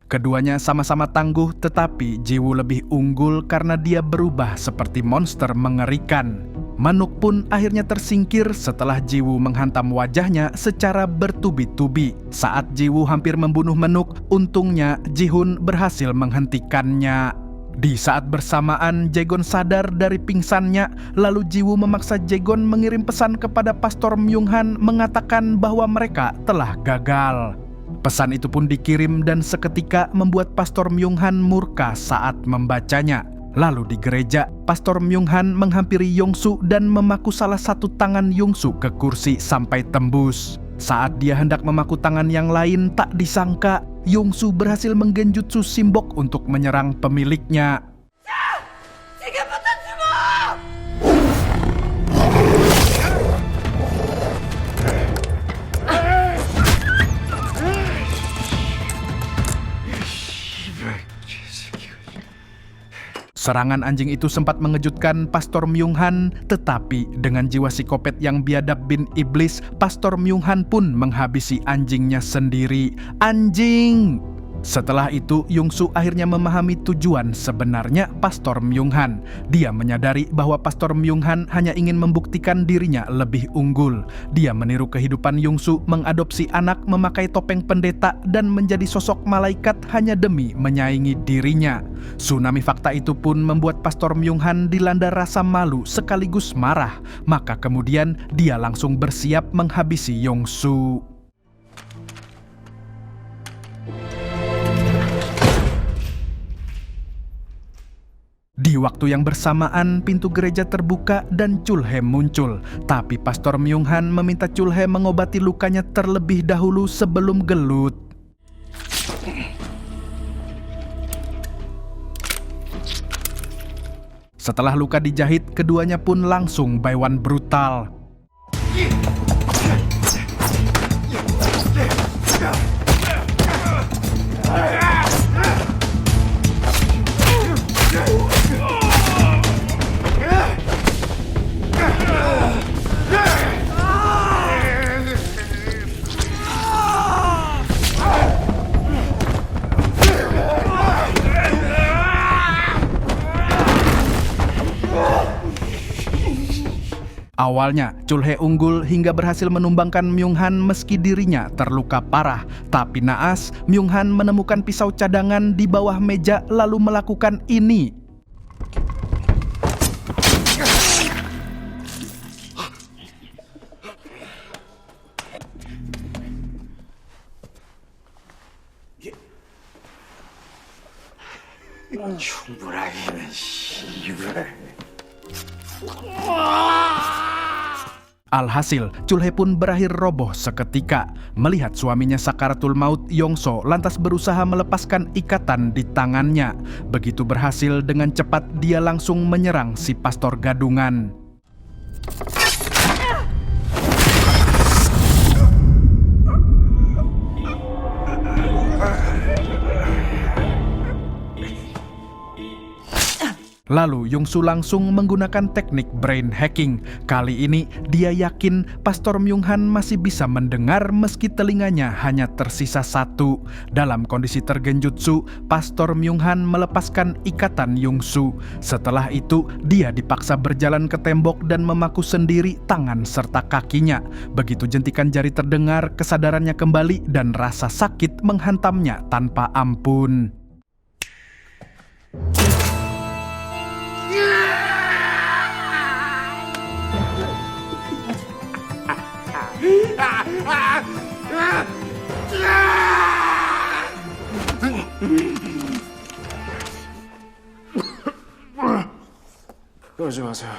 Keduanya sama-sama tangguh, tetapi Ji-woo lebih unggul karena dia berubah seperti monster mengerikan. Menuk pun akhirnya tersingkir setelah Ji-woo menghantam wajahnya secara bertubi-tubi. Saat Ji-woo hampir membunuh Menuk, untungnya Ji-hoon berhasil menghentikannya. Di saat bersamaan, Jae-gon sadar dari pingsannya, lalu Ji-woo memaksa Jae-gon mengirim pesan kepada Pastor Myung-han mengatakan bahwa mereka telah gagal. Pesan itu pun dikirim dan seketika membuat Pastor Myung-han murka saat membacanya. Lalu di gereja, Pastor Myung-han menghampiri Yong-su dan memaku salah satu tangan Yong-su ke kursi sampai tembus. Saat dia hendak memaku tangan yang lain, tak disangka Yong-su berhasil menggenjutsu Simbok untuk menyerang pemiliknya. Serangan anjing itu sempat mengejutkan Pastor Myung-han, tetapi dengan jiwa psikopat yang biadab bin iblis, Pastor Myung-han pun menghabisi anjingnya sendiri. Anjing! Setelah itu, Yong-su akhirnya memahami tujuan sebenarnya Pastor Myung-han. Dia menyadari bahwa Pastor Myung-han hanya ingin membuktikan dirinya lebih unggul. Dia meniru kehidupan Yong-su, mengadopsi anak, memakai topeng pendeta, dan menjadi sosok malaikat hanya demi menyaingi dirinya. Tsunami fakta itu pun membuat Pastor Myung-han dilanda rasa malu sekaligus marah. Maka kemudian dia langsung bersiap menghabisi Yong-su. Di Di waktu yang bersamaan, pintu gereja terbuka dan Chulhe muncul. Tapi Pastor Myung-han meminta Chulhe mengobati lukanya terlebih dahulu sebelum gelut. Setelah luka dijahit, keduanya pun langsung baiwan brutal. Awalnya, Chulhe unggul hingga berhasil menumbangkan Myung-han meski dirinya terluka parah. Tapi naas, Myung-han menemukan pisau cadangan di bawah meja lalu melakukan ini. 충분하게는 씨발. Alhasil, Chulhe pun berakhir roboh seketika. Melihat suaminya sakaratul maut, Yong-so lantas berusaha melepaskan ikatan di tangannya. Begitu berhasil, dengan cepat dia langsung menyerang si pastor gadungan. Lalu Yong-su langsung menggunakan teknik brain hacking. Kali ini dia yakin Pastor Myung-han masih bisa mendengar meski telinganya hanya tersisa satu. Dalam kondisi tergenjutsu, Pastor Myung-han melepaskan ikatan Yong-su. Setelah itu, dia dipaksa berjalan ke tembok dan memaku sendiri tangan serta kakinya. Begitu jentikan jari terdengar, kesadarannya kembali dan rasa sakit menghantamnya tanpa ampun. 그러지 마세요.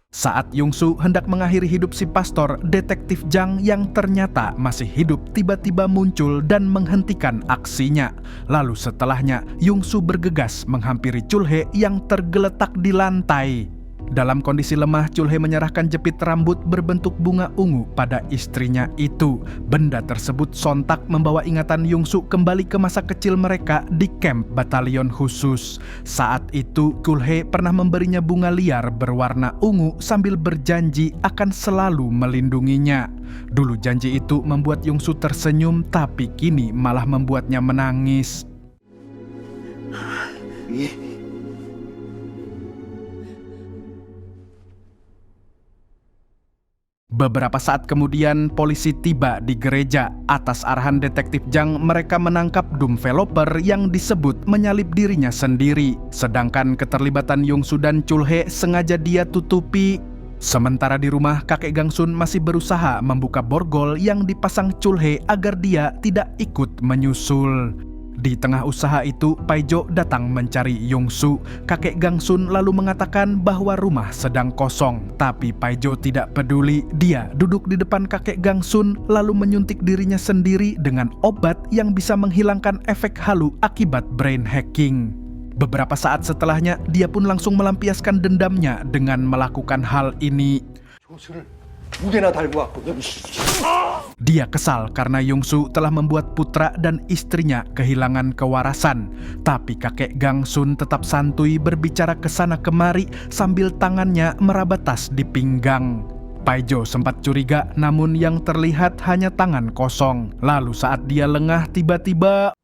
Saat Yong-su hendak mengakhiri hidup si pastor, detektif Jang yang ternyata masih hidup tiba-tiba muncul dan menghentikan aksinya. Lalu setelahnya, Yong-su bergegas menghampiri Chulhe yang tergeletak di lantai. Dalam kondisi lemah, Chulhe menyerahkan jepit rambut berbentuk bunga ungu pada istrinya itu. Benda tersebut sontak membawa ingatan Yong-su kembali ke masa kecil mereka di kamp batalion khusus. Saat itu, Chulhe pernah memberinya bunga liar berwarna ungu sambil berjanji akan selalu melindunginya. Dulu janji itu membuat Yong-su tersenyum, tapi kini malah membuatnya menangis. Beberapa saat kemudian, polisi tiba di gereja. Atas arahan detektif Jang, mereka menangkap developer yang disebut menyalip dirinya sendiri. Sedangkan keterlibatan Yong-su dan Chulhe sengaja dia tutupi. Sementara di rumah, kakek Gangsun masih berusaha membuka borgol yang dipasang Chulhe agar dia tidak ikut menyusul. Di tengah usaha itu, Paijo datang mencari Yong-su. Kakek Gangsun lalu mengatakan bahwa rumah sedang kosong. Tapi Paijo tidak peduli. Dia duduk di depan kakek Gangsun lalu menyuntik dirinya sendiri dengan obat yang bisa menghilangkan efek halu akibat brain hacking. Beberapa saat setelahnya, dia pun langsung melampiaskan dendamnya dengan melakukan hal ini. Dia kesal karena Yong-su telah membuat putra dan istrinya kehilangan kewarasan. Tapi kakek Gangsun tetap santuy berbicara kesana kemari sambil tangannya meraba tas di pinggang. Paijo sempat curiga, namun yang terlihat hanya tangan kosong. Lalu saat dia lengah, tiba-tiba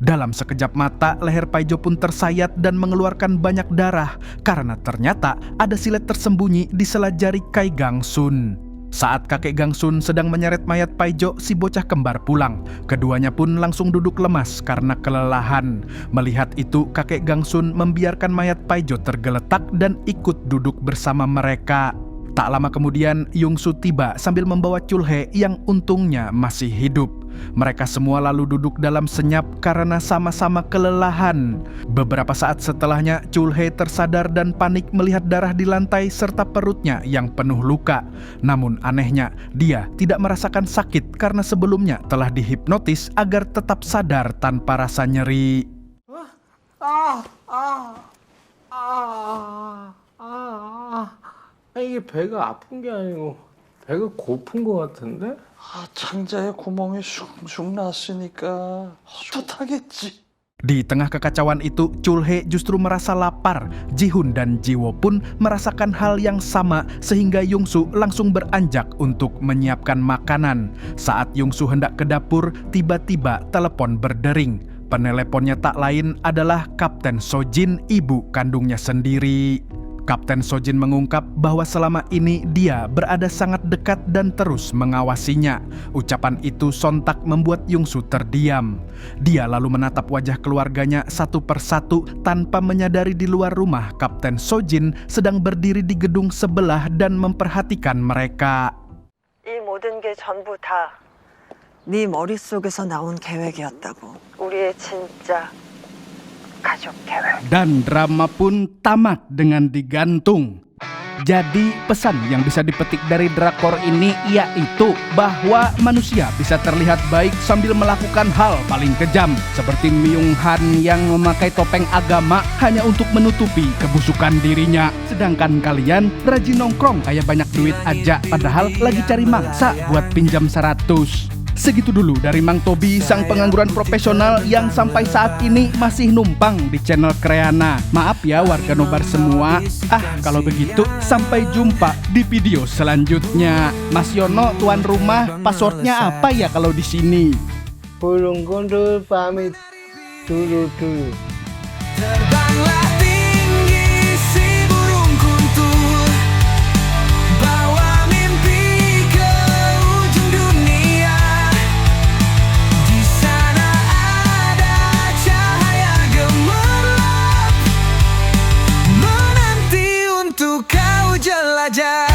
dalam sekejap mata, leher Paijo pun tersayat dan mengeluarkan banyak darah karena ternyata ada silet tersembunyi di sela jari Kai Gangsun. Saat kakek Gangsun sedang menyeret mayat Paijo, si bocah kembar pulang. Keduanya pun langsung duduk lemas karena kelelahan. Melihat itu, kakek Gangsun membiarkan mayat Paijo tergeletak dan ikut duduk bersama mereka. Tak lama kemudian, Yongsu tiba sambil membawa Chulhe yang untungnya masih hidup. Mereka semua lalu duduk dalam senyap karena sama-sama kelelahan. Beberapa saat setelahnya, Chulhe tersadar dan panik melihat darah di lantai serta perutnya yang penuh luka. Namun anehnya, dia tidak merasakan sakit karena sebelumnya telah dihipnotis agar tetap sadar tanpa rasa nyeri. 이게 배가 아픈 게 아니고 배가 고픈 것 같은데? 창자에 구멍이 숭숭 났으니까 헛헛하겠지. Di tengah kekacauan itu, Chulhe justru merasa lapar. Jihun dan Jiwo pun merasakan hal yang sama sehingga Yongsu langsung beranjak untuk menyiapkan makanan. Saat Yongsu hendak ke dapur, tiba-tiba telepon berdering. Peneleponnya tak lain adalah Kapten Sojin, ibu kandungnya sendiri. Kapten Sojin mengungkap bahwa selama ini dia berada sangat dekat dan terus mengawasinya. Ucapan itu sontak membuat Yongsu terdiam. Dia lalu menatap wajah keluarganya satu persatu tanpa menyadari di luar rumah Kapten Sojin sedang berdiri di gedung sebelah dan memperhatikan mereka. 이 모든 게 전부 다 네 머릿속에서 나온 계획이었다고. 우리의 진짜 가족 계획. Dan drama pun tamat dengan digantung. Jadi pesan yang bisa dipetik dari drakor ini yaitu bahwa manusia bisa terlihat baik sambil melakukan hal paling kejam, seperti Myung Han yang memakai topeng agama hanya untuk menutupi kebusukan dirinya. Sedangkan kalian rajin nongkrong kayak banyak duit aja, padahal lagi cari mangsa buat pinjam 100. Segitu dulu dari Mang Tobi, sang pengangguran profesional yang sampai saat ini masih numpang di channel Kreana. Maaf ya warga nobar semua. Kalau begitu sampai jumpa di video selanjutnya. Mas Yono tuan rumah, passwordnya apa ya kalau di sini? Burung gondol pamit dulu. Terbanglah tinggi si burung kuntul, bawa mimpi ke ujung dunia. Di sana ada cahaya gemerlap menanti untuk kau jelajah.